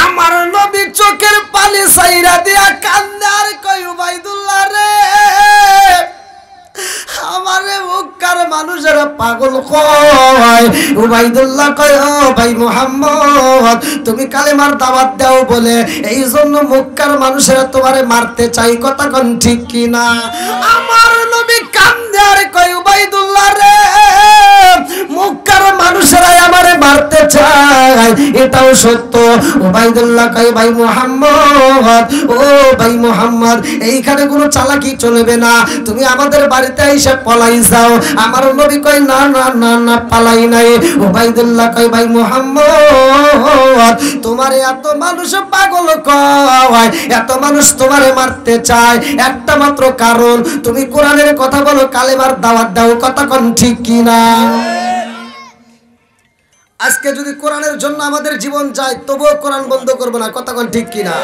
আমার নবী চোখের পানি ছাইরা দিয়া কান্দে আর কয়, উবাইদুল্লাহ রে, আমারে মক্কার মানুষেরা পাগল কয়। উবাইদুল্লাহ কয়, ও ভাই মুহাম্মদ, তুমি কালেমার দাওয়াত দাও বলে এই জন্য মক্কার মানুষেরা তোমারে মারতে চাই, কথা কোন ঠিক কি না? আমার নবী কান্দে আর কয়, উবাইদুল্লাহ রে, মক্কার মানুষেরাই আমারে মারতে চায়, যায়, এটাও সত্য। উবাইদুল্লাহ কয় ভাই মুহাম্মদ, ও ভাই মুহাম্মদ, এইখানে কোনো চালাকি চলবে না, তুমি আমাদের বাড়িতে এসে পলাই যাও। আমার নবী কয় না না না না, পালাই নাই। উবাইদুল্লাহ কয় ভাই মুহাম্মদ, তোমার এত মানুষ পাগল কয়, এত মানুষ তোমারে মারতে চায়, একটা মাত্র কারণ, তুমি কোরআনের কথা বলো, কালেমার দাওয়াত দাও। কথা কোন ঠিক কিনা? আজকে যদি কোরআনের জন্য আমাদের জীবন যায়, তবুও কোরআন বন্ধ করবো না। কথা কোন ঠিক কিনা?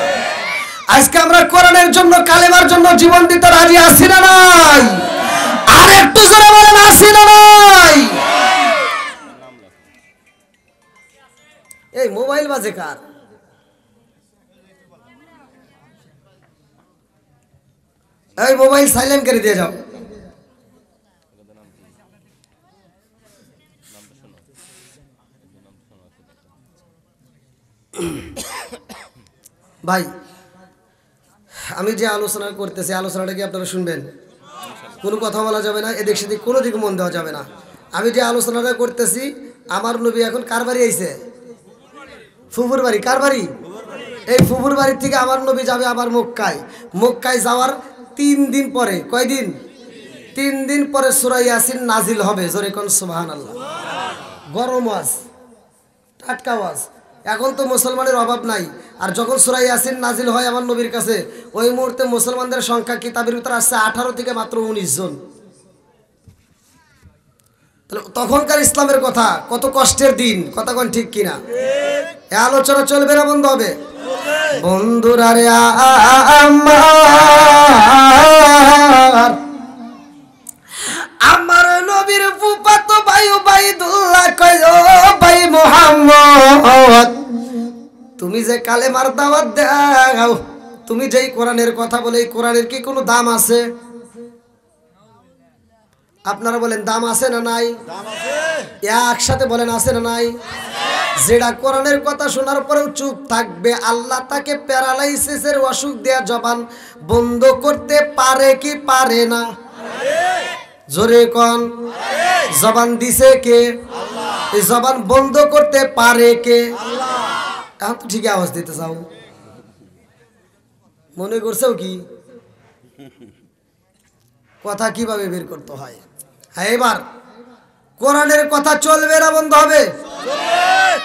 আজকে আমরা কোরআনের জন্য, কালেমার জন্য জীবন দিতে রাজি আছি না নাই? আর একটু জোরে বলেন, আছি না নাই? এই মোবাইল বাজে কার? এই মোবাইল সাইলেন্ট করে দিয়ে যাও। ভাই, আমি যে আলোচনা করতেছি, আলোচনাটা কি আপনারা শুনবেন? কোনো কথা বলা যাবে না, এদিক সেদিক কোনো দিকে মন দেওয়া যাবে না। আমি যে আলোচনাটা করতেছি, আমার নবী এখন কার বাড়ি আইছে? ফুফুর বাড়ি। কার বাড়ি? এই ফুফুর বাড়ির থেকে আমার নবী যাবে আবার মক্কায়। মক্কায় যাওয়ার 3 দিন পরে, কয়দিন? 3 দিন পরে সূরা ইয়াসিন নাজিল হবে। জোরে কোন সুবহানাল্লাহ। গরম ওয়াজ, টাটকা ওয়াজ। এখন তো মুসলমানের অভাব নাই, আর যখন সূরা ইয়াসিন নাজিল হয় আমার নবীর কাছে, ওই মুহূর্তে মুসলমানদের সংখ্যা কিতাবের ভিতরে আসছে 18 থেকে মাত্র 19 জন। তাহলে তখনকার ইসলামের কথা, কত কষ্টের দিন। কথা কোন ঠিক কিনা? এ আলোচনা চলবে না বন্ধ হবে? বন্ধুরা রে আমার নবীর ফুফাতো ভাই উবাইদুল্লাহ কয়, ও ভাই মুহাম্মদ, তুমি যে কালেমার দাওয়াত দাও, তুমি যেই কোরআনের কথা বলে, এই কোরআনের কি কোনো দাম আছে? আপনারা বলেন দাম আছে না নাই? একসাথে বলেন আছে না নাই? যেটা কোরআনের কথা শোনার পরেও চুপ থাকবে, আল্লাহ তাকে প্যারালাইসিসের অসুখ দেয়া জবান বন্ধ করতে পারে কি পারে না? জোরে কোন। জবান দিছে কে? এই জবান বন্ধ করতে পারে কে? এখন তো ঠিকই আওয়াজ দিতে চাও, মনে করছেও কি কথা কিভাবে বের করতে হয়। হ্যাঁ, এবার কোরআনের কথা চলবে না বন্ধ হবে?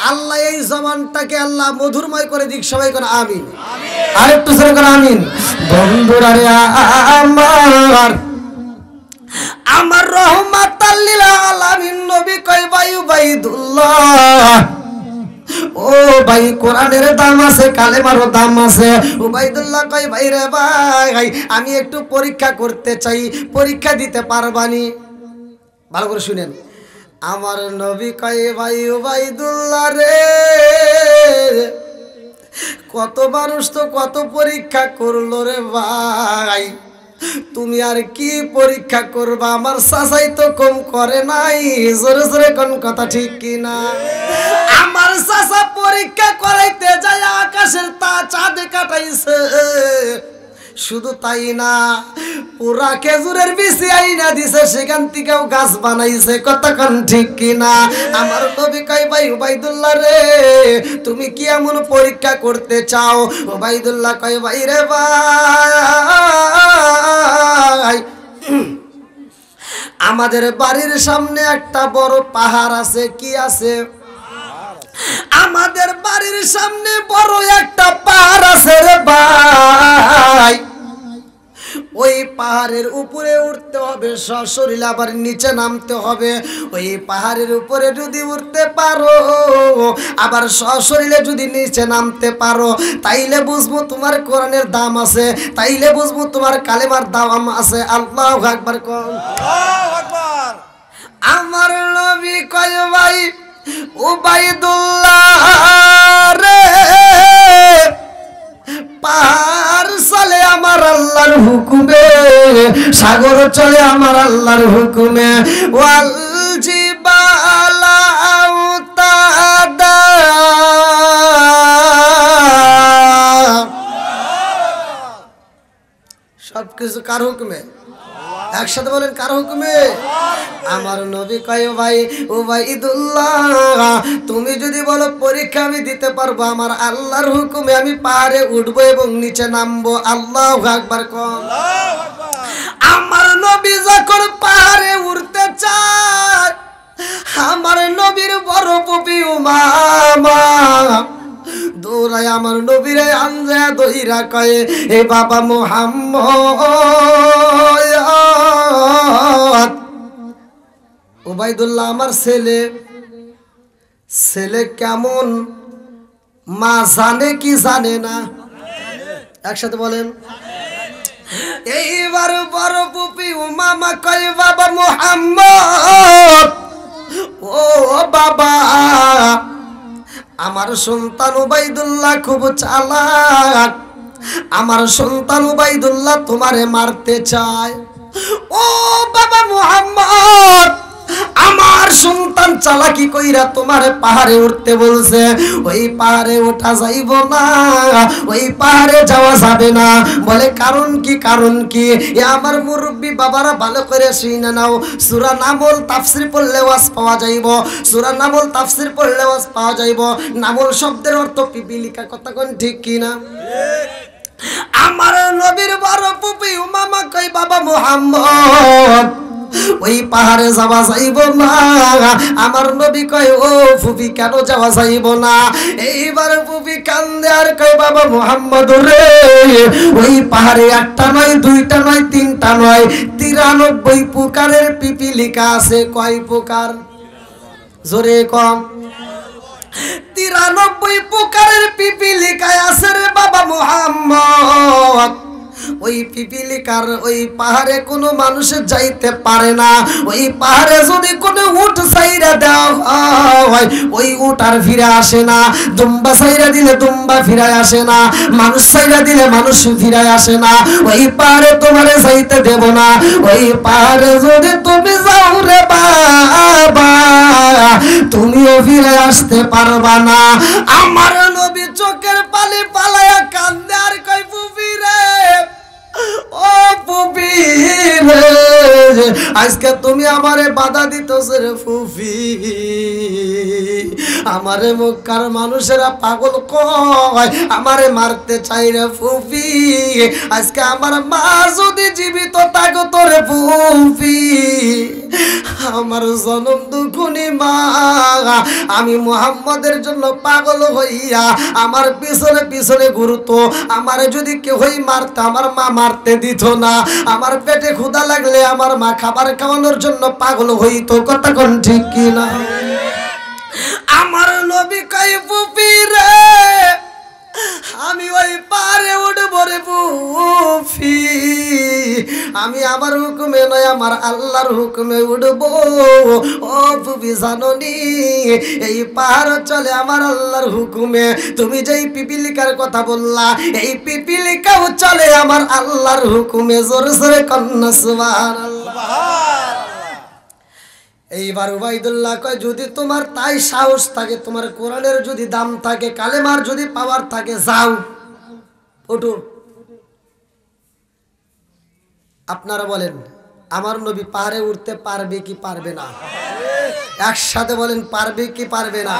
আল্লাহ এই জবানটাকে আল্লাহ মধুরময় করে দিক। সবাই করে আমিন। আর একটু সবাই করে আমিন। বন্ধুরা রে আমার রহমাতাল লিল আলামিন নবী কয় ভাই উবাইদুল্লাহ, ও ভাই, কোরআনের দাম আছে, কালেমারও দাম আছে। উবাইদুল্লাহ কয় ভাই রে ভাই, আমি একটু পরীক্ষা করতে চাই, পরীক্ষা দিতে পারবানি? ভালো করে শুনেন। আমার নবী কয় ভাই উবাইদুল্লাহ রে, কত মানুষ তো কত পরীক্ষা করলো রে ভাই, তুমি আর কি পরীক্ষা করবা? আমার চাচাই তো কম করে নাই। জোরে জোরে কোন কথা ঠিক কিনা? আমার চাচা পরীক্ষা করাইতে যায় আকাশের চাঁদে কাটাইছে। শুধু তাই না, পুরা খেজুরের বিচি আইনা দিছে, সেখান থেকেও গাছ বানাইছে। কতক্ষণ ঠিক কিনা? আমার নবী কয় ভাই উবাইদুল্লাহ রে, তুমি কি এমন পরীক্ষা করতে চাও? উবাইদুল্লাহ কয় ভাই রে ভাই, আমাদের বাড়ির সামনে একটা বড় পাহাড় আছে। কি আছে? আমাদের বাড়ির সামনে বড় একটা পাহাড় আছে রে ভাই। ওই পাহাড়ের উপরে উঠতে হবে, সশরীরে আবার নিচে নামতে হবে। ওই পাহাড়ের উপরে যদি উঠতে পারো, আবার সশরীরে যদি নিচে নামতে পারো, তাইলে বুঝবো তোমার কোরআনের দাম আছে, তাইলে বুঝবো তোমার কালেমার দাম আছে। আল্লাহু আকবার কোন। আল্লাহু আকবার। আমার নবী কয় ভাই উবাইদুল্লাহ রে, পাহাড় চলে আমার আল্লাহর হুকুমে, সাগর চলে আমার আল্লাহর হুকুমে। ওয়াল জিবালা আওতাদা, সবকিছু কার হুকুমে? একসাথে বলেন কার হুকুমে? আমার নবী কয় ভাই উবাইদুল্লাহ, তুমি যদি বলো পরীক্ষা আমি দিতে পারবো, আমার আল্লাহর হুকুমে আমি পাহাড়ে উঠবো এবং নিচে নামবো। আল্লাহু আকবার কোন। আমার নবী যখন পাহাড়ে উঠতে চায়, আমার নবীর বড় ফুফি উমামা দৌড়ায় আমার নবীরে আনজা দইরা কয়ে, এ বাবা মুহাম্মদ, উবাইদুল্লাহ আমার ছেলে কেমন, মা জানে কি জানে না? একসাথে বলেন। এইবার বড় পুপি উমামা কয়, বাবা মুহাম্মদ, ও বাবা, আমার সন্তান উবাইদুল্লাহ খুব চালাক, আমার সন্তান উবাইদুল্লাহ তোমারে মারতে চায়। ও বাবা মুহাম্মদ, আমার সন্তান চালাকি কইরা তোমারে পাহাড়ে উঠতে বলছে, ওই পাহাড়ে ওঠা যাইব না, ওই পাহাড়ে যাওয়া যাবে না। বলে কারণ কি? কারণ কি? এ আমার মুরব্বী বাবারা ভালো করে শুনে নাও, সূরা নামল তাফসীর পড়লে ওয়াজ পাওয়া যাইব, সূরা নামল তাফসীর পড়লে ওয়াজ পাওয়া যাইব। নামল শব্দের অর্থ পিপিলিকা, কথা কোন ঠিক কি না? আমার নবীর বড় ফুফি উমামা কই, বাবা মুহাম্মদ, ওই পাহাড়ে যাওয়া যাইব না। আমার নবী কয়, ও ফুফি কেন যাওয়া যাইব না? এইবার ফুফি কান্দে আর কয়, বাবা মুহাম্মদ রে, ওই পাহাড়ে একটা নয়, দুইটা নয়, তিনটা নয়, 93 প্রকারের পিপিলিকা আছে। কয় প্রকার? জোরে কম। 93 প্রকারের পিপিলিকা আছে রে বাবা মুহাম্মদ। ওই পিপিলিকার ওই পাহাড়ে কোনো মানুষ যাইতে পারে না। ওই পাহাড়ে যদি কোনো উট ছাইরা দেওয়া হয়, ওই উট আর ফিরে আসে না। দুম্বা ছাইরা দিলে দুম্বা ফিরে আসে না, মানুষ ছাইরা দিলে মানুষ ফিরে আসে না। ওই পাহাড়ে তোমারে যাইতে দেব না। ওই পাহাড়ে যদি তুমি যাও রে বাবা, তুমিও ফিরে আসতে পারবা না। আমার নবী চোখের পানি পালায়া কান্দে আর কই, ফুফি রে, ও ফুফি রে, আজকে তুমি আমারে বাধা দিতেছো রে ফুফি। আমারে মক্কার মানুষেরা পাগল কয়, আমারে মারতে চাই রে ফুফি। আজকে আমার মা যদি জীবিত থাকতো রে ফুফি, আমার জনম দুঃখনি মা, আমি মুহাম্মদের জন্য পাগল হইয়া আমার পিছনে পিছনে ঘুরতো। আমারে যদি কেউ মারতো, আমার মা মারতে দিত না। আমার পেটে ক্ষুধা লাগলে আমার মা খাবার খাওয়ানোর জন্য পাগল হইতো। কথা কোন ঠিক কি না? আমার নবী কয়, ফুফি রে, আমি ওই পারে উঠবো রে ফুফি। আমি আমার হুকুমে নয়, আমার আল্লাহর হুকুমে উঠবো। ও ফুফি জাননি, এই পাহাড় চলে আমার আল্লাহর হুকুমে। তুমি যেই পিপিলিকার কথা বললা, এই পিপিলিকাও চলে আমার আল্লাহর হুকুমে। জোরে জোরে কন্যা সুবহানাল্লাহ। এইবার উবাইদুল্লাহ কয়, যদি তোমার তাই সাহস থাকে, তোমার কোরআনের যদি দাম থাকে, কালেমার যদি পাওয়ার থাকে, যাও, ওঠো। আপনারা বলেন, আমার নবী পাহাড়ে উঠতে পারবে কি পারবে না? একসাথে বলেন, পারবে কি পারবে না?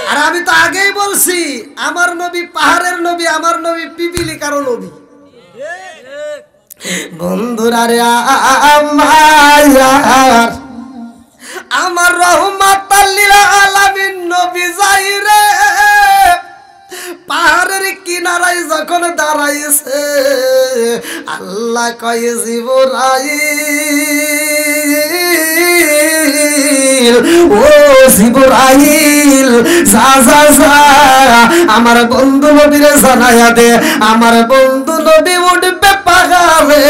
আর আমি তো আগেই বলছি, আমার নবী পাহাড়ের নবী, আমার নবী পিপিলিকারও নবী। বন্ধুরা রে আমার রহমাতাল লিল আলামিন নবী যাইরে পাহাড়ের কিনারায় যখন দাঁড়াইছে, আল্লাহ কয়, জিবরাইল, ও জিবরাইল, যা যা যা, আমার বন্ধু নবীরে জানায়া দে, আমার বন্ধু নবী উঠবে পাহাড়ে।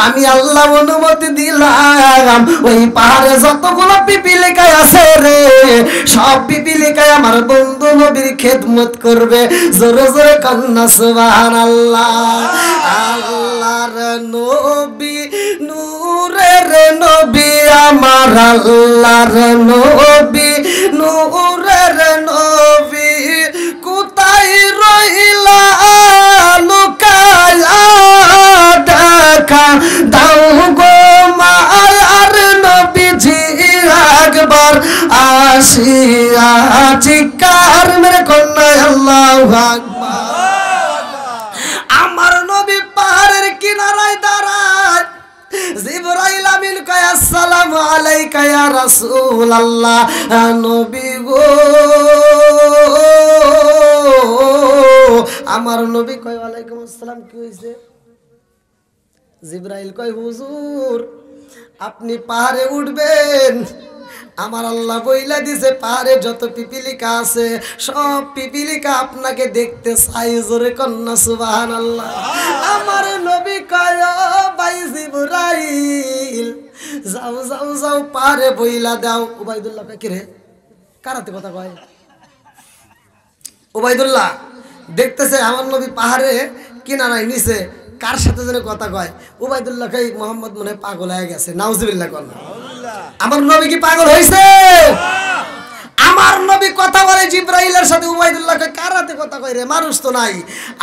আমি আল্লাহ অনুমতি দিলাম, ওই পাহাড়ে যতগুলো পিপিলিকা আছে রে, সব পিপিলিকা আমার বন্ধু নবীর খেদমত করবে। জোরে জোরে কন্যা সুবহানাল্লাহ। আল্লাহর নবী, নূরের নবী, আমার আল্লাহর নবী, নূরের নবী, কোথায় রইলা লুকায়া দেখা দাও গো আসিয়া চিৎকার মেরে কন্যা আল্লাহু আকবার। আমার নবী পাহাড়ের কিনারায় দাঁড়ায়, জিবরাইল আমিন কয় আসসালামু আলাইকা ইয়া রাসূলুল্লাহ। নবী গো, আমার নবী কয় ওয়ালাইকুম আসসালাম। কি হইছে? জিবরাইল কয় হুজুর আপনি পাহাড়ে উঠবেন, আমার আল্লাহ বইলা দিছে পাহাড়ে যত পিপিলিকা আছে সব পিপিলিকা আপনাকে দেখতে চাই। জোরে কন্যা সুবহানাল্লাহ। আমার নবী কয় ভাই জিবরাইল যাও যাও যাও পাহাড়ে বইলা দাও। উবাইদুল্লাহ কয় কি রে, কারাতে কথা কয়? উবাইদুল্লাহ দেখতেছে আমার নবী পাহাড়ে কিনারায় নিচে কার সাথে যেন কথা কয়। উবাইদুল্লাহ কয় মোহাম্মদ মনে হয় পাগল হয়ে গেছে। নাউজুবিল্লাহ কন। আমার নবী কি পাগল হইছে? আমার নবী কথা বলে জিবরাইলের সাথে। উবাইদুল্লাহ কয় কার সাথে কথা কয় রে, মানুষ তো নাই।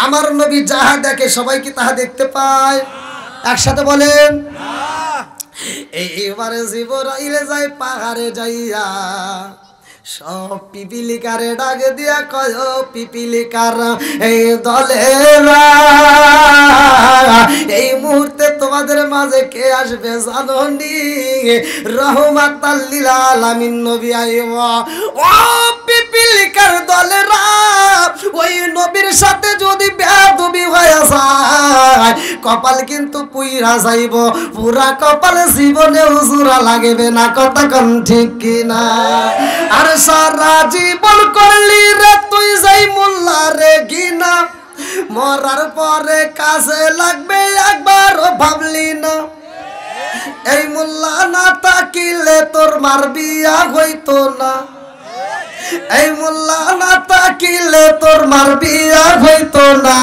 আমার নবী যাহা দেখে সবাই কি তাহা দেখতে পায়? একসাথে বলেন। এইবারে জিবরাইল যায় পাহাড়ে যাইয়া সব পিপিলিকারে ডাক দিয়া কয় পিপিলিকার এই দলেরা এই মুহূর্তে তোমাদের মাঝে কে আসবে জানোনি? রহমাতাল লিল আলামিন নবী আইবা। ও পিপিলিকার দলেরা, ওই নবীর সাথে যদি বেয়াদবি হয়ে যায় কপাল কিন্তু পুইরা যাইব, পুরা কপাল জীবনে হুজুরা লাগবে না। কথা কোন ঠিক কিনা? আর সারা জীবন করলি রে তুই যাই মোল্লা রে গিনা, মরার পরে কাজে লাগবে একবারও ভাবলি না। এই মোল্লা না তাকিলে তোর মার বিয়া হইতো না, এই মোল্লা না তাকিলে তোর মার বিয়া হইতো না।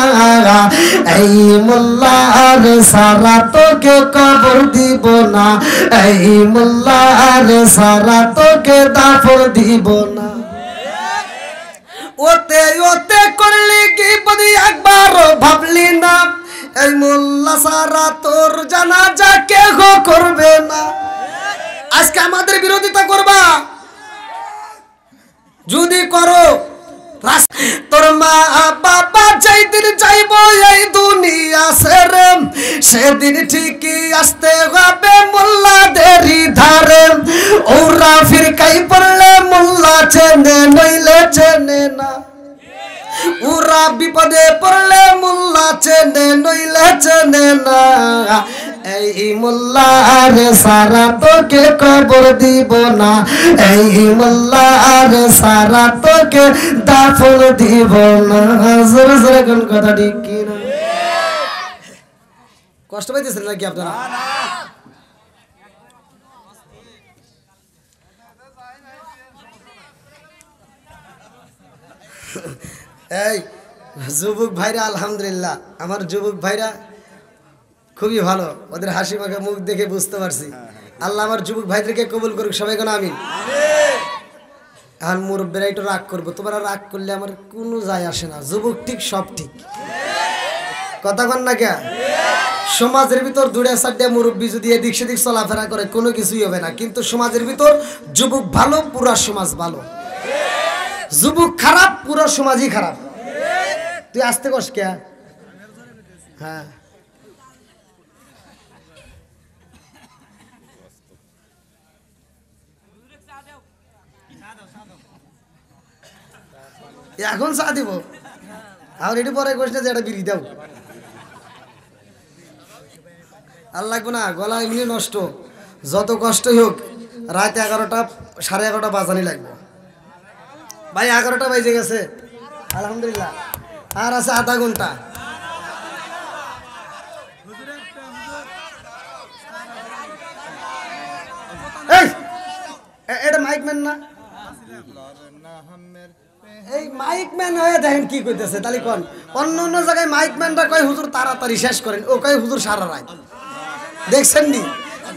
এই মোল্লার সারা তোকে কবর দিব না, এই মোল্লার সারা তোকে দাফন দিব না। ওতে ওতে করলি কি বদি একবারও ভাবলি না, এই মোল্লা সারা তোর জানাজা কেহ করবে না। আজকে আমাদের বিরোধিতা করবা যদি করো, তোর মা বাবা যেদিন যাইব এই দুনিয়া ছেড়ে সেদিন ঠিকই আসতে হবে মোল্লাদেরই ধারে। ওরা ফিরকাই পড়লে মোল্লা চেনে নইলে চেনে না, ওরা বিপদে পড়লে মোল্লা চেনে নইলে চেনে না। এই মোল্লার সারা তোকে কবর দিব না, এই মোল্লার সারা তোকে দাফন দিব না। জোরে জোরে কোন কথা ঠিক কি না? কষ্ট পাইতেছেন নাকি আপনারা? এই যুবক ভাইরা আলহামদুলিল্লাহ, আমার যুবক ভাইরা খুবই ভালো, ওদের হাসি মাখা মুখ দেখে বুঝতে পারছি। আল্লাহ আমার যুবক ভাইদেরকে কবুল করুক, সবাই কোন আমিন। এখন মুরব্বীরা একটু রাগ করবো, তোমরা রাগ করলে আমার কোনো যায় আসে না। যুবক ঠিক সব ঠিক, কথা কন না কে? সমাজের ভিতর দূরে সাইডে মুরব্বী যদি এদিক সেদিক চলাফেরা করে কোনো কিছুই হবে না, কিন্তু সমাজের ভিতর যুবক ভালো পুরা সমাজ ভালো, যুবক খারাপ পুরো সমাজই খারাপ। তুই আসতে কস কে? হ্যাঁ এখন চা দিব, আর এটি পরে কস না যে এটা বিড়ি দাও। আর লাগবে না, গলা এমনি নষ্ট, যত কষ্টই হোক রাত 11টা 11:30 বাজানি লাগবে। ভাই 11টা বাজে গেছে আলহামদুলিল্লাহ, আর আছে আধা ঘন্টা। এটা মাইক ম্যান না? এই মাইক ম্যান হয়ে দেখেন কি কইতেছে। তাহলে কোন অন্য অন্য জায়গায় মাইক ম্যানরা কয় হুজুর তাড়াতাড়ি শেষ করেন, ও কয় হুজুর সারা রাত। দেখছেন নি?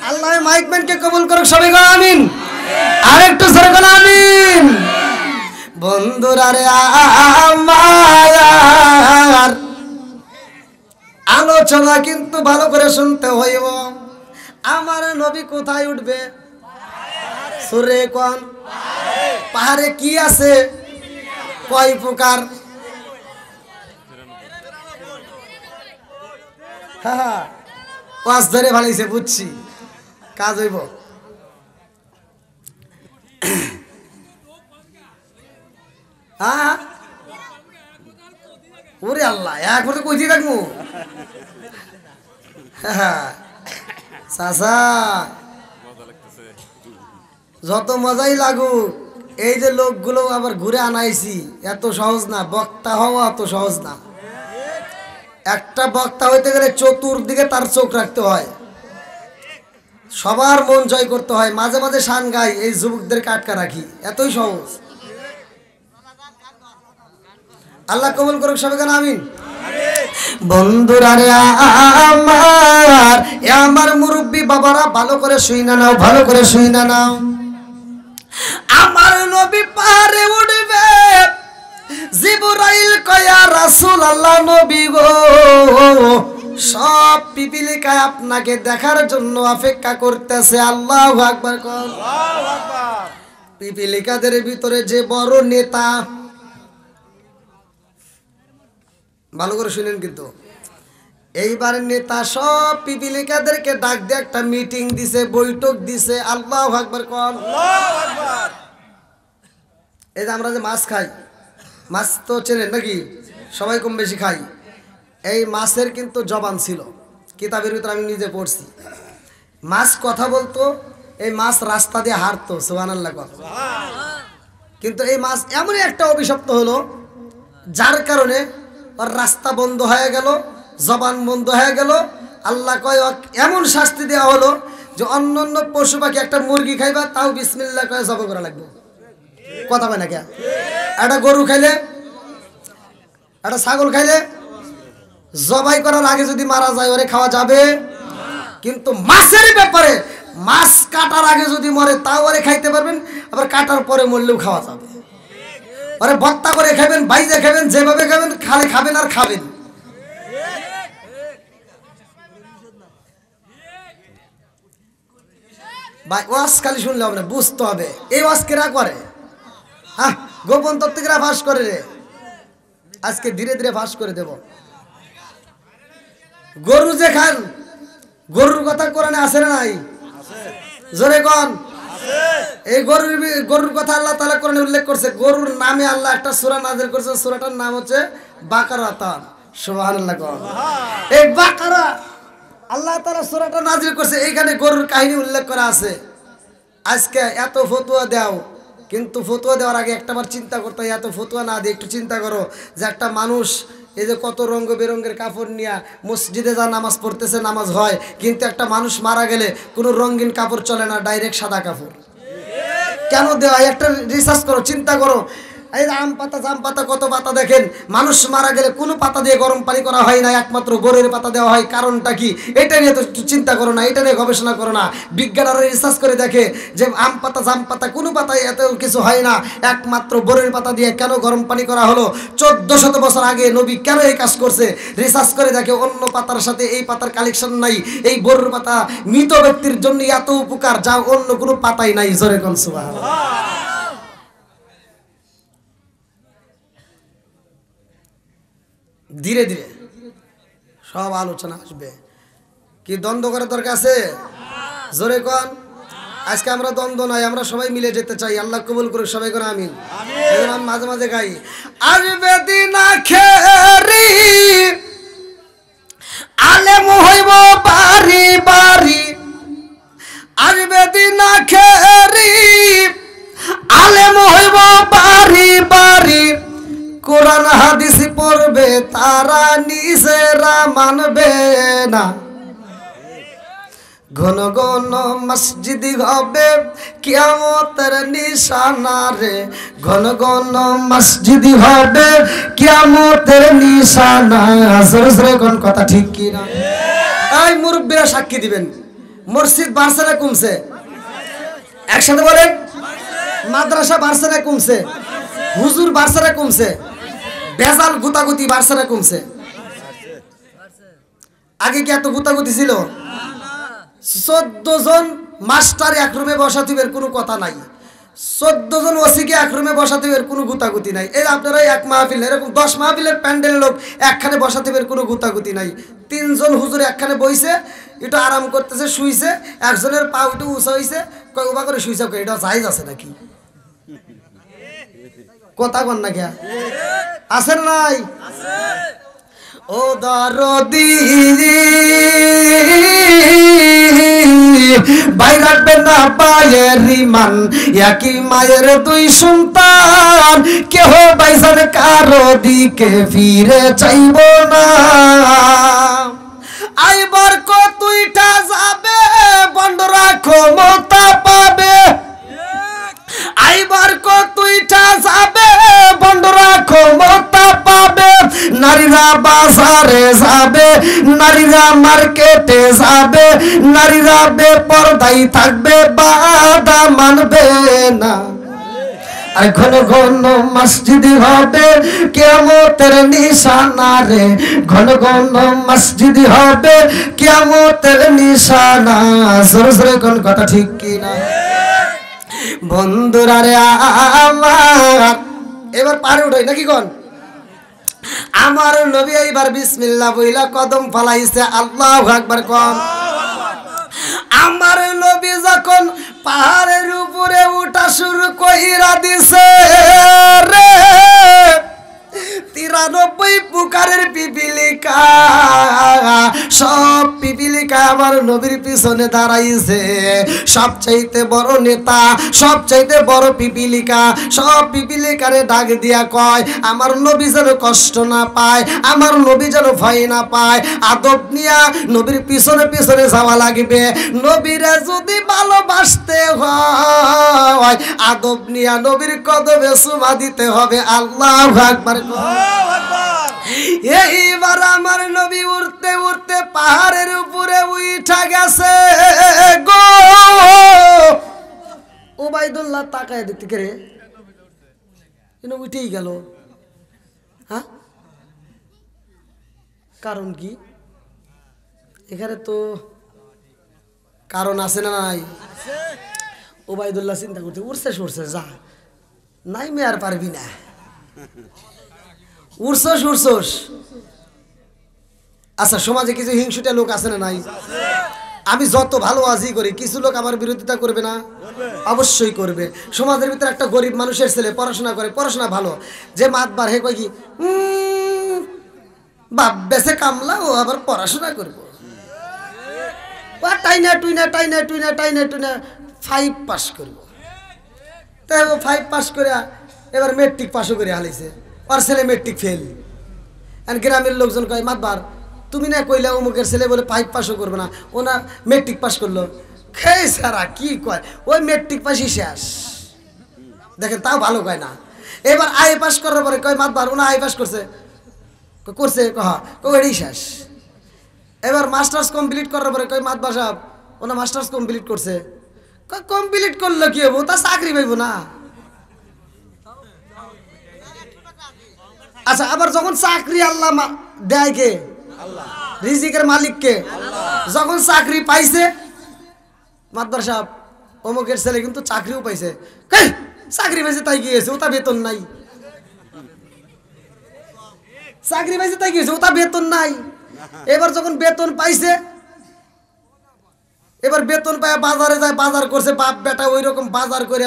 আল্লাহ মাইক ম্যানকে কবুল করুক, সবাই কোন আমিন। আরেকটু সরে কোন আমিন। বন্ধুরা রে আমার আলোচনা কিন্তু ভালো করে শুনতে হইব। আমার নবী কোথায় উঠবে? সুরে কোন? পাহাড়ে কি আছে? কয় প্রকার? হ্যাঁ, পাঁচ ধরে ভালাইছে, বুঝছি, কাজ হইব। হ্যাঁ, ওরে আল্লাহ, একবার তো কইতে থাকবো। চাচা, যত মজাই লাগুক, এই যে লোকগুলো আবার ঘুরে আনাইছি, এত সহজ না। বক্তা হওয়া এত সহজ না। একটা বক্তা হইতে গেলে চতুর্দিকে তার চোখ রাখতে হয়, সবার মন জয় করতে হয়। মাঝে মাঝে শান গাই, এই যুবকদেরকে আটকা রাখি, এতই সহজ। আল্লাহ কবুল করুক সবাই, কেন আমিন। বন্ধুরা রে আমার, আমার মুরব্বী বাবারা, ভালো করে শুই না নাও, ভালো করে শুই না নাও। আমার নবী পাহাড়ে উঠবে, জিবরাইল কয়া রাসূলুল্লাহ নবী গো, সব পিপিলিকায় আপনাকে দেখার জন্য অপেক্ষা করতেছে। আল্লাহু আকবার কর। আল্লাহু আকবার। পিপিলিকাদের ভিতরে যে বড় নেতা, ভালো করে শুনেন কিন্তু, এইবার নেতা সব পিপিলিকাদেরকে ডাক দিয়ে একটা মিটিং দিছে, বৈঠক দিছে। আল্লাহু আকবার কর। আল্লাহু আকবার। এই যে আমরা যে মাছ খাই, মাছ তো চেনেন নাকি? সবাই কম বেশি খাই। এই মাছের কিন্তু জবান ছিল, কিতাবের ভিতরে আমি নিজে পড়ছি। মাছ কথা বলতো, এই মাছ রাস্তা দিয়ে হাঁটতো, সুবহানাল্লাহ। কিন্তু এই মাছ এমনই একটা অভিশপ্ত হলো, যার কারণে ওর রাস্তা বন্ধ হয়ে গেল, জবান বন্ধ হয়ে গেল। আল্লাহ কয় এমন শাস্তি দেওয়া হলো যে অন্য অন্য পশু পাখি একটা মুরগি খাইবা, তাও বিসমিল্লাহ কয়ে জবাই করা লাগবে। কথা কয় না কে? একটা গরু খাইলে, একটা ছাগল খাইলে জবাই করার আগে যদি মারা যায়, ওরে খাওয়া যাবে। কিন্তু মাছের ব্যাপারে, মাছ কাটার আগে যদি মরে, তাও ওরে খাইতে পারবেন, আবার কাটার পরে মরলেও খাওয়া যাবে। ওরে ভর্তা করে খাবেন, বাইজে খাবেন, যেভাবে খাবেন, খালে খাবেন আর খাবেন। ভাই ওয়াজ খালি শুনলে হবে না, বুঝতে হবে এই ওয়াজ কেরা করে। হ্যাঁ, গোপন তত্ত্বকেরা ফাঁস করে রে। আজকে ধীরে ধীরে ফাঁস করে দেব। গরু যে খান, গরুর কথা কোরআনে আছে না নাই? জোরে কোন। এই গরুর কথা আল্লাহ তাআলা কোরআনে উল্লেখ করছে। গরুর নামে আল্লাহ একটা সূরা নাযিল করছে, সূরাটার নাম হচ্ছে বাকারা। সুবহানাল্লাহ। এই বাকারা আল্লাহ তাআলা সূরাটা নাযিল করছে, এইখানে গরুর কাহিনী উল্লেখ করা আছে। আজকে এত ফতোয়া দাও, কিন্তু ফতোয়া দেওয়ার আগে একটাবার চিন্তা করতে হয়। এত ফতোয়া না দিয়ে একটু চিন্তা করো যে একটা মানুষ এই যে কত রঙ বেরঙের কাপড় নিয়ে মসজিদে যা নামাজ পড়তেছে, নামাজ হয়, কিন্তু একটা মানুষ মারা গেলে কোনো রঙিন কাপড় চলে না, ডাইরেক্ট সাদা কাপড় কেন দেওয়া হয়? একটা রিসার্চ করো, চিন্তা করো। এই আম পাতা, জাম পাতা, কত পাতা দেখেন, মানুষ মারা গেলে কোনো পাতা দিয়ে গরম পানি করা হয় না, একমাত্র গরুর পাতা দেওয়া হয়। কারণটা কি? এটা নিয়ে তো চিন্তা করো না, এটা নিয়ে গবেষণা করো না। বিজ্ঞানীরা রিসার্চ করে দেখে যে আম পাতা, জাম পাতা, কোনো পাতায় এত কিছু হয় না, একমাত্র গরুর পাতা দিয়ে কেন গরম পানি করা হলো? 1400 বছর আগে নবী কেন এই কাজ করছে? রিসার্চ করে দেখে অন্য পাতার সাথে এই পাতার কালেকশন নাই। এই গরুর পাতা মৃত ব্যক্তির জন্য এত উপকার, যা অন্য কোনো পাতাই নাই। জোরে কোন সুবহানাল্লাহ। ধীরে ধীরে সব আলোচনা আসবে। কি দ্বন্দ্ব করার দরকার আছে? জোরে কোন। আজকে আমরা দ্বন্দ্ব নাই, আমরা সবাই মিলে যেতে চাই। আল্লাহ কবুল করুক সবাই করে আমিন। আমি মাঝে মাঝে গাই, আসবে দিন আখেরি আলেম হইব বাড়ি বাড়ি, আসবে দিন আখেরি আলেম হইব বাড়ি বাড়ি, কোরআন হাদিস পড়বে তারা নিজেরা মানবে না, ঘন ঘন মসজিদ হবে কিয়ামতের নিশানা রে, ঘন ঘন মসজিদ হবে কিয়ামতের নিশানা। জোরে কোন কথা ঠিক কি না? এই মুরব্বিরা সাক্ষী দিবেন, মসজিদ বাড়ছে না কমছে? একসাথে বলেন, মাদ্রাসা বাড়ছে না কমছে? হুজুর বাড়ছে না কমছে? বেজাল গুতাগুতি বাড়ছে না কমছে? আগে কি এত গুতাগুতি ছিল? 14 জন মাস্টার এক রুমে বসা, তুমি কোনো কথা নাই। 14 জন ওসিকে এক রুমে বসাতে এর কোনো গুতাগুতি নাই। এই আপনারা এক মাহফিল এরকম 10 মাহফিলের প্যান্ডেল লোক একখানে বসাতে এর কোনো গুতাগুতি নাই। 3 জন হুজুর একখানে বইছে, একটু আরাম করতেছে, শুইছে, একজনের পা উঠে উঁচা হইছে, কয় উবা করে শুইছে, এটা জায়েজ আছে নাকি? কথা কন না কে আছে না নাই? ও দরদি ভাই রাখবেন না পায়ের রিমান, একই মায়ের 2 সন্তান, কেহ বাইসান কারো দিকে ফিরে চাইব না। আইবার কতইটা যাবে, বন্ধরা ক্ষমতা পাবে। আইবার কতইটা যাবে, বন্ধরা ক্ষমতা পাবে। নারীরা বাজারে যাবে, নারীরা মার্কেটে যাবে, নারীরা বেপরদাই থাকবে, বাধা মানবে না। আর ঘন ঘন মসজিদ হবে কিয়ামতের নিশানা রে, ঘন ঘন মসজিদ হবে কিয়ামতের নিশানা। জোরে জোরে কোন কথা ঠিক কি না? বন্ধুরা রে আমার, এবার পারে উঠাই নাকি কোন? আমার নবী এইবার বিসমিল্লাহ বইলা কদম ফালাইছে, আল্লাহু আকবার কোন। আমার নবী যখন পাহাড়ের উপরে উঠা শুরু কইরা দিছে রে, 93 প্রকারের পিপিলিকা, সব পিপিলিকা আমার নবীর পিছনে দাঁড়াইছে। সবচাইতে বড় নেতা, সবচাইতে বড় পিপিলিকা, সব পিপিলিকারে ডাক দিয়া কয় আমার নবী যেন কষ্ট না পায়, আমার নবী যেন ভয় না পায়। আদব নিয়া নবীর পিছনে পিছনে যাওয়া লাগবে। নবীরে যদি ভালোবাসতে হয়, আদব নিয়া নবীর কদমে চুমা দিতে হবে। আল্লাহু আকবার। এইবার আমার নবী উঠতে উঠতে পাহাড়ের উপরে উঠা গেছে গো। ওবাইদুল্লাহ তাকায় দেখতে কে রে, উঠেই গেল। হ্যাঁ, কারণ কি? এখানে তো কারণ আছে না নাই? ওবাইদুল্লাহ চিন্তা করতে উঠছে সরছে, যা নাই মে আর পারবি না, উড়ছস উড়ছস। আচ্ছা, সমাজে কিছু হিংসুটা লোক আছে না নাই? আমি যত ভালো আজই করি, কিছু লোক আমার বিরোধিতা করবে না? অবশ্যই করবে। সমাজের ভিতরে একটা গরিব মানুষের ছেলে পড়াশোনা করে, পড়াশোনা ভালো, যে মাতবার হে কয় কি বাপ বেসে কামলা, ও আবার পড়াশোনা করবো, টাইনা টুইনা টাইনা টুইনা টাইনা টুইনা 5 পাস করবো। তাই ও 5 পাস করে এবার মেট্রিক পাসও করে হালাইছে, ওর ছেলে মেট্রিক ফেল। গ্রামের লোকজন কয় মাতবার তুমি না কইলে অমুকের ছেলে বলে 5 পাসও করবে না, ও না মেট্রিক পাস করলো। খেয়ে সারা কি কয়, ওই মেট্রিক পাসই শেষ। দেখেন, তাও ভালো কয় না। এবার আই পাস করার পরে কয় মাতবার ওনা আই পাস করছে, করছে এটাই শেষ। এবার মাস্টার্স কমপ্লিট করার পরে কয় মাতবার সাহেব ওনা মাস্টার্স কমপ্লিট করছে, কমপ্লিট করলো কি হবো, তা চাকরি পাইব না। আচ্ছা, আবার যখন চাকরি আল্লাহ দেয় কে? রিজিকের মালিক কে? যখন চাকরি পাইছে, মাতবার সাহেব অমুকের ছেলে কিন্তু চাকরিও পাইছে, চাকরি পাইছে তাই কি হয়েছে, ওটা বেতন নাই। চাকরি পাইছে তাই কি হয়েছে, ওটা বেতন নাই। এবার যখন বেতন পাইছে, এবার বেতন পায় বাজারে যায়, বাজার করছে, বাপ বেটা ওই রকম বাজার করে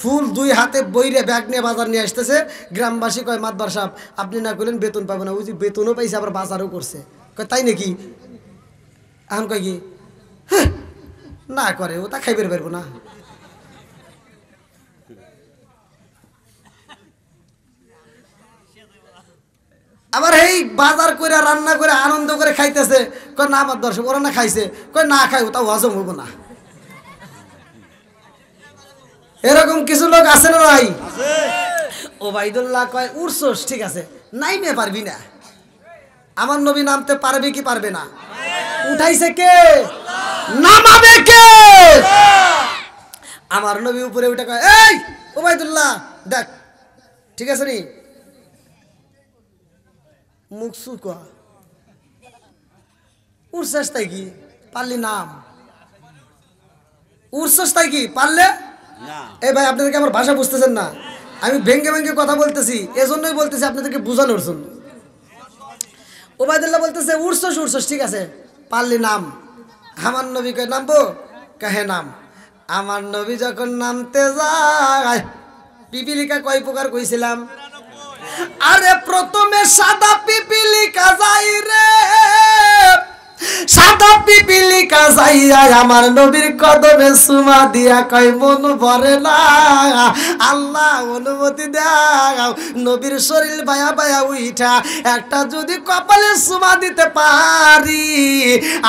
ফুল 2 হাতে বইরে ব্যাগ নিয়ে বাজার নিয়ে আসতেছে। গ্রামবাসী কয় মাতবার সাহেব আপনি না করলেন বেতন পাবো না, ওই যে বেতনও পাইছে আবার বাজারও করছে। কয় তাই নাকি? এখন কয় কি না করে, ও তা খাইবে পারবো না। আবার এই বাজার করে রান্না করে আনন্দ করে খাইতেছে, কয় না আমার দর্শক ওরা না খাইছে, কয় না খাই ওটা হজম হবো না। এরকম কিছু লোক আছে না নাই? ওবাইদুল্লাহ কয় উড়ছস ঠিক আছে, নাই মে পারবি না। আমার নবী নামতে পারবে কি পারবে না? উঠাইছে কে? নামাবে কে? আমার নবী উপরে উঠে কয় এই ওবাইদুল্লাহ দেখ ঠিক আছে নি, মুখ সুকা উড়ছস তাই কি পারলি নাম, উড়ছস তাই কি পারলে এই ভাই আপনাদেরকে আমার ভাষা বুঝতেছেন না, আমি ভেঙ্গে ভেঙ্গে কথা বলতেছি, এজন্যই বলতেছি আপনাদেরকে বোঝানোর জন্য। ওবায়দুল্লাহ বলতেছে উড়ছস উড়ছস, ঠিক আছে পারলি নাম। আমার নবী কয় নামবো, কাহে নাম। আমার নবী যখন নামতে যায়, পিপিলিকা কয় প্রকার কইছিলাম? আরে প্রথমে সাদা পিপিলিকা যাই রে, সাদা পিপিলিকা যাইয়া আমার নবীর কদমে সুমা দিয়া কয় মন ভরে না, আল্লাহ অনুমতি দাও নবীর শরীর বায়া বায়া উইঠা একটা যদি কপালে সুমা দিতে পারি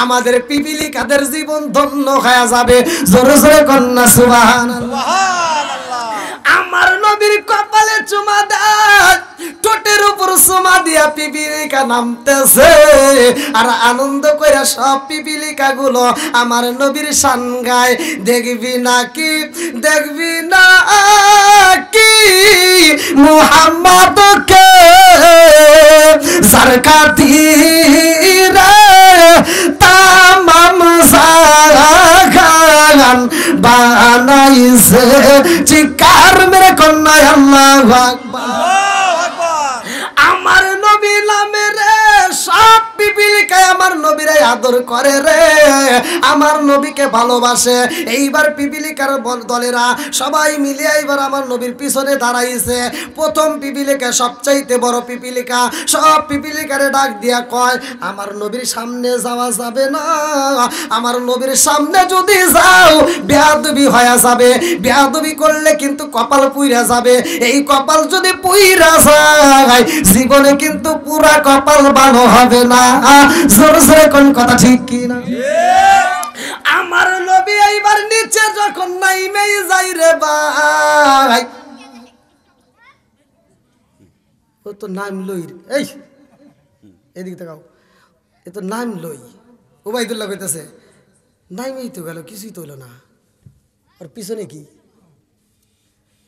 আমাদের পিপিলিকাদের জীবন ধন্য হয়ে যাবে। জোরে জোরে কন্যা সুবহানাল্লাহ। আমার নবীর কপালে চুমা দেয়, ঠোঁটের উপর চুমা দিয়া পিপিলিকা নামতেছে, আর আনন্দ কইরা সব পিপিলিকা গুলো আমার নবীর শান গায়। দেখবি নাকি দেখবি না কি মুহাম্মদকে সরকাতিরে তামাম জাগান বানাইছে। চিৎকার মেরে কন্যা আল্লাহু আকবার। আমার নবী নামে রে সব পিপিলিকায় আমার নবীরে আদর করে রে, আমার নবীকে ভালোবাসে। এইবার পিপিলিকার দলেরা সবাই মিলে এইবার আমার নবীর পিছনে দাঁড়াইছে। প্রথম পিপিলিকা সবচাইতে বড় পিপিলিকা, সব পিপিলিকারে ডাক দিয়া কয় আমার নবীর সামনে যাওয়া যাবে না, আমার নবীর সামনে যদি যাও বেয়াদবি হয়ে যাবে, বেয়াদবি করলে কিন্তু কপাল পুইরা যাবে, এই কপাল যদি পুইরা যায় জীবনে কিন্তু পুরা কপাল ভালো হবে না। জোরে জোরে কোন কথা ঠিক কি না? আমার নবী এইবার নিচে যখন নাইমেই যাই রে ভাই, ও তো নাম লই, এই এদিকে তাকাও, এ তো নাম লই। ওবাইদুল্লাহ কইতেছে নাইমেই তো গেল, কিছুই তো হলো না। আর পিছনে কি?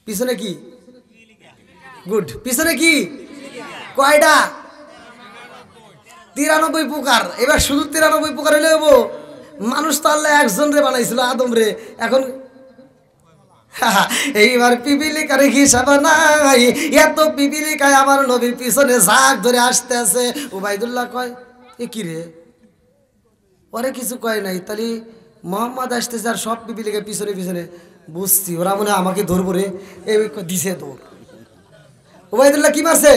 পিছনে কি? গুড। পিছনে কি? কয়টা? 93 প্রকার। এবার শুধু 93 প্রকার হইলে হবো? মানুষ তো আল্লাহ একজন রে বানাইছিল, আদম রে। এখন এইবার পিপিলিকার হিসাব নাই, এত পিপিলিকায় আমার নবীর পিছনে ঝাঁক ধরে আসতে আছে। ওবাইদুল্লাহ কয় এ কি রে? ওরে কিছু কয় নাই, তাহলে মোহাম্মদ আসতেছে আর সব পিপিলিকা পিছনে পিছনে। বুঝছি ওরা মনে হয় আমাকে ধরবো রে, এই দিছে দৌড়। ওবাইদুল্লাহ কি মারছে?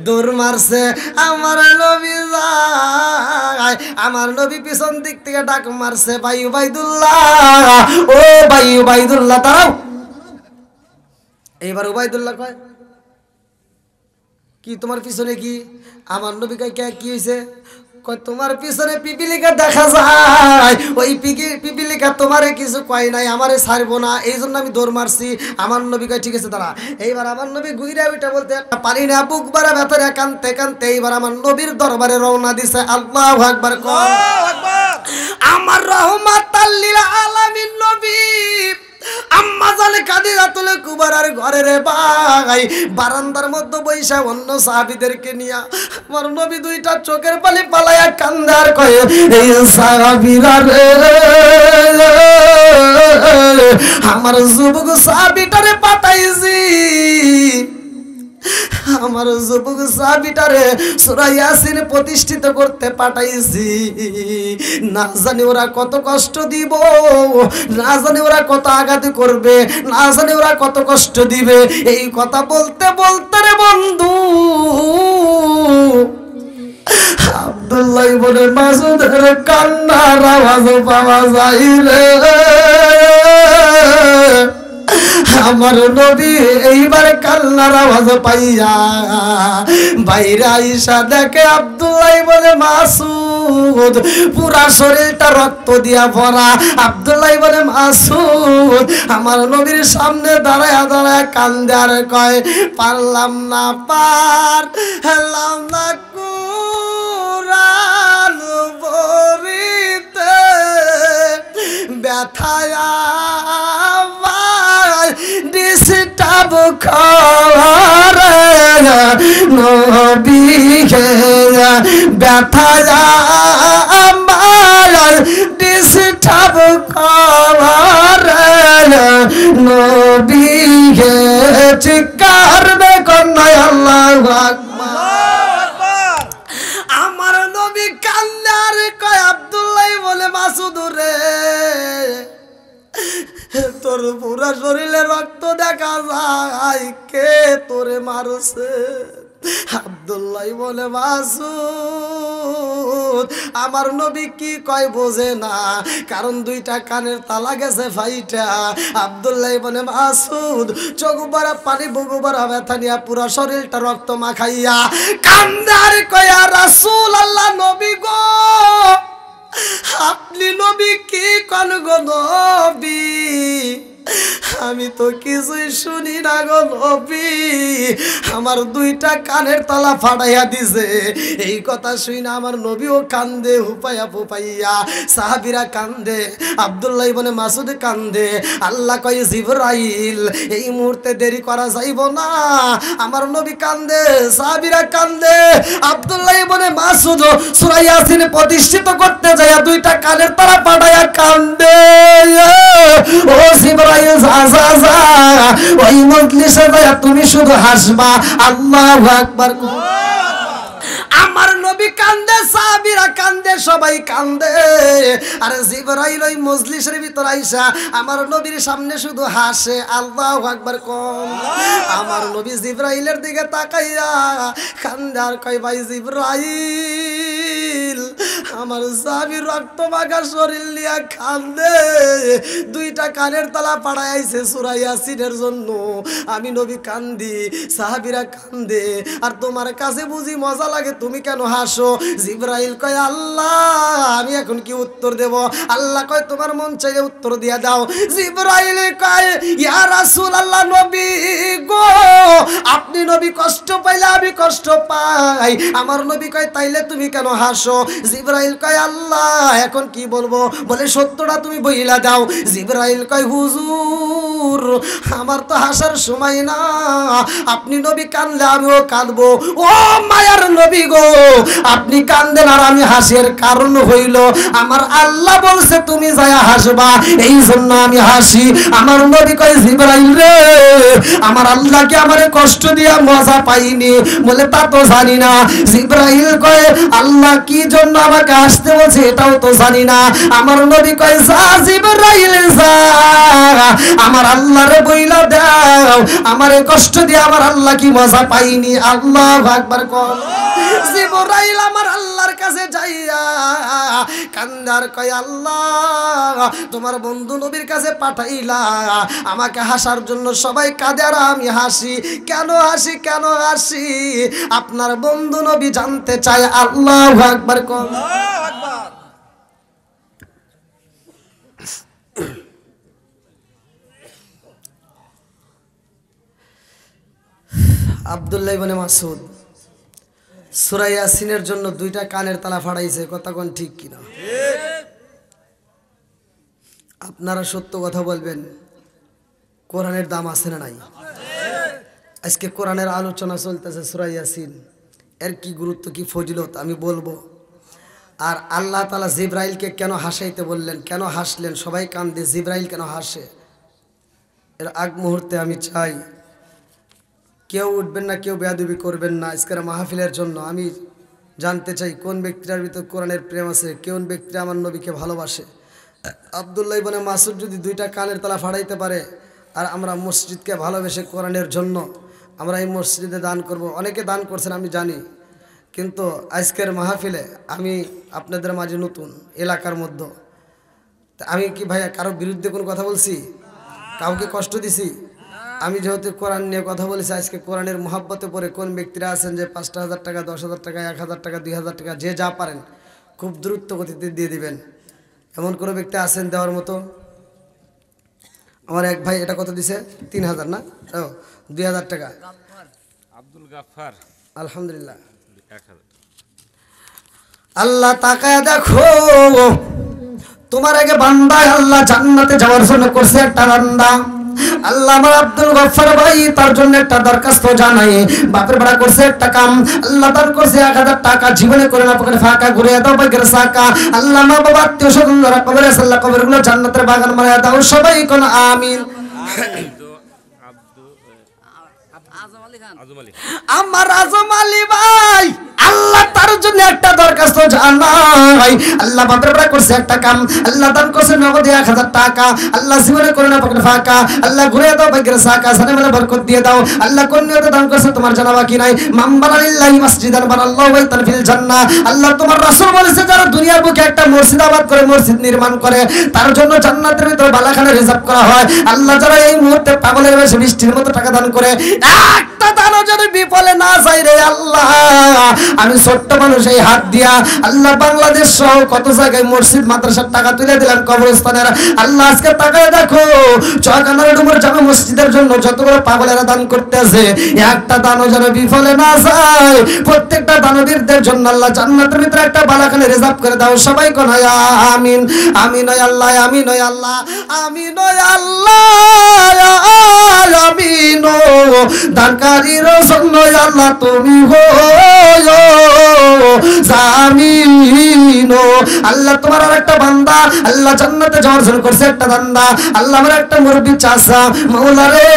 দৌড় মারছে। আমার নবী যায়, আমার নবী পিছন দিক থেকে ডাক মারছে ভাই ওবাইদুল্লাহ, ও ভাই ওবাইদুল্লাহ দাঁড়াও। এইবার ওবাইদুল্লাহ কয় কি তোমার পিছনে কি? আমার নবী কয় কি হয়েছে? কয় তোমার পিছনে পিপিলিকা দেখা যায়, ওই পিপিলিকা তোমারে কিছু কয় নাই, আমারে ছাড়বো না, এই জন্য আমি দৌড় মারছি। আমার নবী কয় ঠিক আছে দাঁড়া। এইবার আমার নবী গুইরা ওইটা বলতে পারি না, বুক বাড়া ব্যথারে কানতে কানতে এইবার আমার নবীর দরবারে রওনা দিছে। আল্লাহু আকবার। আমার রহমাতাল লিল আলামিন নবী আম্মা জানে কাদিরাতুল কুবরার ঘরে রে ভাই, বারান্দার মধ্যে বইসা অন্য সাহাবীদেরকে নিয়া আমার নবী দুইটা চোখের পানি পালায়া কান্দার কয় এই সাহাবীরা রে, আমার যুবক সাহাবীটারে পাঠাইছি, আমার যুবক সাহাবীটারে সূরা ইয়াসিন প্রতিষ্ঠিত করতে পাঠাইছি। না জানি ওরা কত কষ্ট দিব, না জানি ওরা কত আঘাত করবে, না জানি ওরা কত কষ্ট দিবে। এই কথা বলতে বলতে রে বন্ধু আব্দুল্লাহ ইবনে মাসউদের কান্নার আওয়াজ পাওয়া যায় রে। আমার নবী এইবার কান্নার আওয়াজ পাইয়া বাইরে আইসা দেখে আব্দুল্লাহ ইবনে মাসউদ পুরা শরীরটা রক্ত দিয়া ভরা। আব্দুল্লাহ ইবনে মাসউদ আমার নবীর সামনে দাঁড়ায়া দাঁড়ায়া কান্দে আর কয় পারলাম না, পারলাম না কুরআন পড়িতে, ব্যথায়া ডিস্টার্ব করে নবীকে, ব্যথায়া আমার ডিস্টার্ব করে আল্লাহু আকবার। আমার নবী কান্দে আর কয় আব্দুল্লাহ বলে মাসুদ রে তোর পুরা শরীরে রক্ত দেখা যায়, কে তোরে মারছে? আব্দুল্লাহ বলে মাসুদ আমার নবী কি কয় বোঝে না, কারণ দুইটা কানের তালা গেছে ফাইটা। আব্দুল্লাহ বলে মাসুদ চোখ ভরা পানি বুকু ভরা ব্যথা নিয়া পুরা শরীরটা রক্ত মাখাইয়া কান্দার কয়া রাসূল আল্লাহ নবী গো আপনি নবী কি কোন গো নবী, আমি তো কিছুই শুনি না গো নবী, আমার দুইটা কানের তলা ফাটাইয়া দিছে। এই কথা শুই না আমার নবীও কান্দে হুপাইয়া ফুপাইয়া, সাহাবীরা কান্দে, আব্দুল্লাহ ইবনে মাসুদ কান্দে। আল্লাহ কয় জিবরাইল এই মুহূর্তে দেরি করা যাইব না। আমার নবী কান্দে, সাহাবীরা কান্দে, আব্দুল্লাহ ইবনে মাসুদ সূরা ইয়াসিন প্রতিষ্ঠিত করতে যায় দুইটা কানের তলা ফাটাইয়া কান্দে। ও জিবরাইল যা ওই মজলিসে যায় তুমি শুধু হাসবা, আল্লাহু আকবার। আমার নবী কান্দে, সাহাবীরা কান্দে, সবাই কান্দে। আর জিবরাইল ওই মজলিসের ভিতর আইসা আমার নবীর সামনে শুধু হাসে, আল্লাহু আকবার কোন। আমার নবী জিবরাইলের দিকে তাকাইয়া কান্দে আর কয় ভাই জিবরাইল আমার সাহাবীর রক্ত মাখা শরীর নিয়ে কান্দে, দুইটা কানের তলা পাড়ায় আইছে সূরা ইয়াসিনের জন্য। আমি নবী কান্দি, সাহাবীরা কান্দে, আর তোমার কাছে বুঝি মজা লাগে, তুমি কেন হাসো? জিবরাইল কয় আল্লাহ আমি এখন কি উত্তর দেব? আল্লাহ কয় তোমার মন চাইলে উত্তর দিয়া দাও। জিবরাইল কয় ইয়া রাসূলুল্লাহ নবী গো আপনি নবী কষ্ট পাইলে আমি কষ্ট পাই। আমার নবী কয় তাইলে তুমি কেন হাসো? জিবরাইল কয় আল্লাহ এখন কি বলবো? বলে সত্যটা তুমি বইলা দাও। জিবরাইল কয় হুজুর আমার তো হাসার সময় না, আপনি নবী কান্দলে আমিও কাঁদবো। ও মায়ার নবী গো আপনি কান্দেন আর আমি হাসির কারণ হইল আমার আল্লাহ বলছে তুমি যায় হাসবা, এই জন্য আমি হাসি। আমার নবী কয় জিবরাইল রে আমার আল্লাহ কি আমারে কষ্ট দিয়া মজা পাইনি? বলে তা তো জানি না। জিবরাইল কয় আল্লাহ কি জন্য আমাকে হাসতে বলছে এটাও তো জানি না। আমার নবী কয় যা জিবরাইল যা আমার আল্লাহরে বইলা দাও আমারে কষ্ট দিয়ে আমার আল্লাহ কি মজা পাইনি, আল্লাহু আকবার কোন। জিবরাইল আমার আল্লাহর কাছে যাইয়া কান্দার কয় আল্লাহ তোমার বন্ধু নবীর কাছে পাঠাইলা আমাকে হাসার জন্য, সবাই কাঁদে আর আমি হাসি, কেন হাসি কেন হাসি? আপনার বন্ধু নবী জানতে চায়, আল্লাহু আকবার কোন। আব্দুল্লাহ ইবনে মাসুদ সূরা ইয়াসিনের জন্য দুইটা কানের তালা ফাড়াইছে, কথা কোন ঠিক কিনা? আপনারা সত্য কথা বলবেন, কোরআনের দাম আছে না নাই? আজকে কোরআনের আলোচনা চলতেছে সূরা ইয়াসিন, এর কি গুরুত্ব কি ফজিলত আমি বলবো। আর আল্লাহ তাআলা জিবরাইলকে কেন হাসাইতে বললেন, কেন হাসলেন? সবাই কান্দে, জিবরাইল কেন হাসে? এর আগ মুহূর্তে আমি চাই কেউ উঠবেন না, কেউ বেয়াদবি করবেন না। আজকের মাহফিলের জন্য আমি জানতে চাই কোন ব্যক্তিটার ভিতর কোরআনের প্রেম আছে, কোন ব্যক্তিরা আমার নবীকে ভালোবাসে। আব্দুল্লাহ ইবনে মাসুদ যদি দুইটা কানের তলা ফাড়াইতে পারে, আর আমরা মসজিদকে ভালোবেসে কোরআনের জন্য আমরা এই মসজিদে দান করব। অনেকে দান করছেন আমি জানি, কিন্তু আজকের মাহফিলে আমি আপনাদের মাঝে নতুন এলাকার মধ্যে, আমি কি ভাইয়া কারো বিরুদ্ধে কোনো কথা বলছি? কাউকে কষ্ট দিছি? আমি যেহেতু কোরআন নিয়ে কথা বলেছি, আজকে কোরআনের মহাব্বতে পড়ে কোন ব্যক্তিরা আছেন যে ৫,০০০ টাকা, ১০,০০০ টাকা, ১,০০০ টাকা, ২,০০০ টাকা যে যা পারেন খুব দ্রুত গতিতে দিয়ে দিবেন, এমন কোনো ব্যক্তি আছেন দেওয়ার মতো? আমার এক ভাই এটা কত দিছে? ৩,০০০ না, ও ২,০০০ টাকা। আব্দুল গাফফার আলহামদুলিল্লাহ। আল্লাহ তাকায় দেখো তোমার আগে বান্দায় আল্লাহ জান্নাতে যাওয়ার জন্য করছে একটা বান্দা। আল্লাহ আমার আব্দুল গফফার ভাই তার জন্য একটা দরখাস্ত জানাই, বাপের ভাড়া করছে একটা কাম, আল্লাহ দান করছে ১,০০০ টাকা, জীবনে করে না পকেটে ফাঁকা ঘুরে দাও ভাগ্যের সাকা। আল্লাহ মা বাবা আত্মীয় স্বজন যারা কবরে আছে আল্লাহ কবরগুলো জান্নাতের বাগান বানায় দাও, সবাই কোন আমিন। আজম আলী আমার আজম আলী ভাই আল্লাহ তার জন্য একটা দরখাস্ত জানাই। আল্লাহ বাপের বেড়া করছে একটা কাম, আল্লাহ দান করছে নগদ 1000 টাকা। আল্লাহ জীবনে করে না পকেটে ফাঁকা, আল্লাহ ঘুরে দাও ভাগ্যের সাকা, সানে মেলে বরকত দিয়ে দাও। আল্লাহ কোন নিয়তে দান করছে তোমার জানা বাকি নাই। মামবানা লিল্লাহি মাসজিদান বানাল্লাহু বাইতান ফিল জান্নাহ। আল্লাহ তোমার রাসূল বলেছে যারা দুনিয়ার বুকে একটা মসজিদ আবাদ করে, মসজিদ নির্মাণ করে, তার জন্য জান্নাতের ভিতরে বালাখানা রিজার্ভ করা হয়। আল্লাহ যারা এই মুহূর্তে পাগলের বেশে বৃষ্টির মতো টাকা দান করে, একটা দানও যদি বিফলে না যায় রে আল্লাহ, আমি ছোট্ট মানুষ এই হাত দিয়া আল্লাহ বাংলাদেশ সহ কত জায়গায় মসজিদ মাদ্রাসার টাকা তুলে দিলাম কবরস্থানের। আল্লাহ আজকে টাকায় দেখো চকানার ডুমুর জামে মসজিদের জন্য যতগুলো পাগলেরা দান করতেছে, একটা দানও যেন বিফলে না যায়। প্রত্যেকটা দানবীরদের জন্য আল্লাহ জান্নাতের ভিতরে একটা বালাখানে রিজার্ভ করে দাও। সবাই কোন আমিন। আমিন আল্লাহ, আমিন আল্লাহ, আমিন আল্লাহ, আমিন। দানকারীর জন্য আল্লাহ তুমি হো জামিন। আল্লাহ তোমার আর একটা বান্দা আল্লাহ জান্নাতে যাওয়ার জন্য করছে একটা দান্দা। আল্লাহ আমার একটা মুরব্বি চাচা মাওলা রে,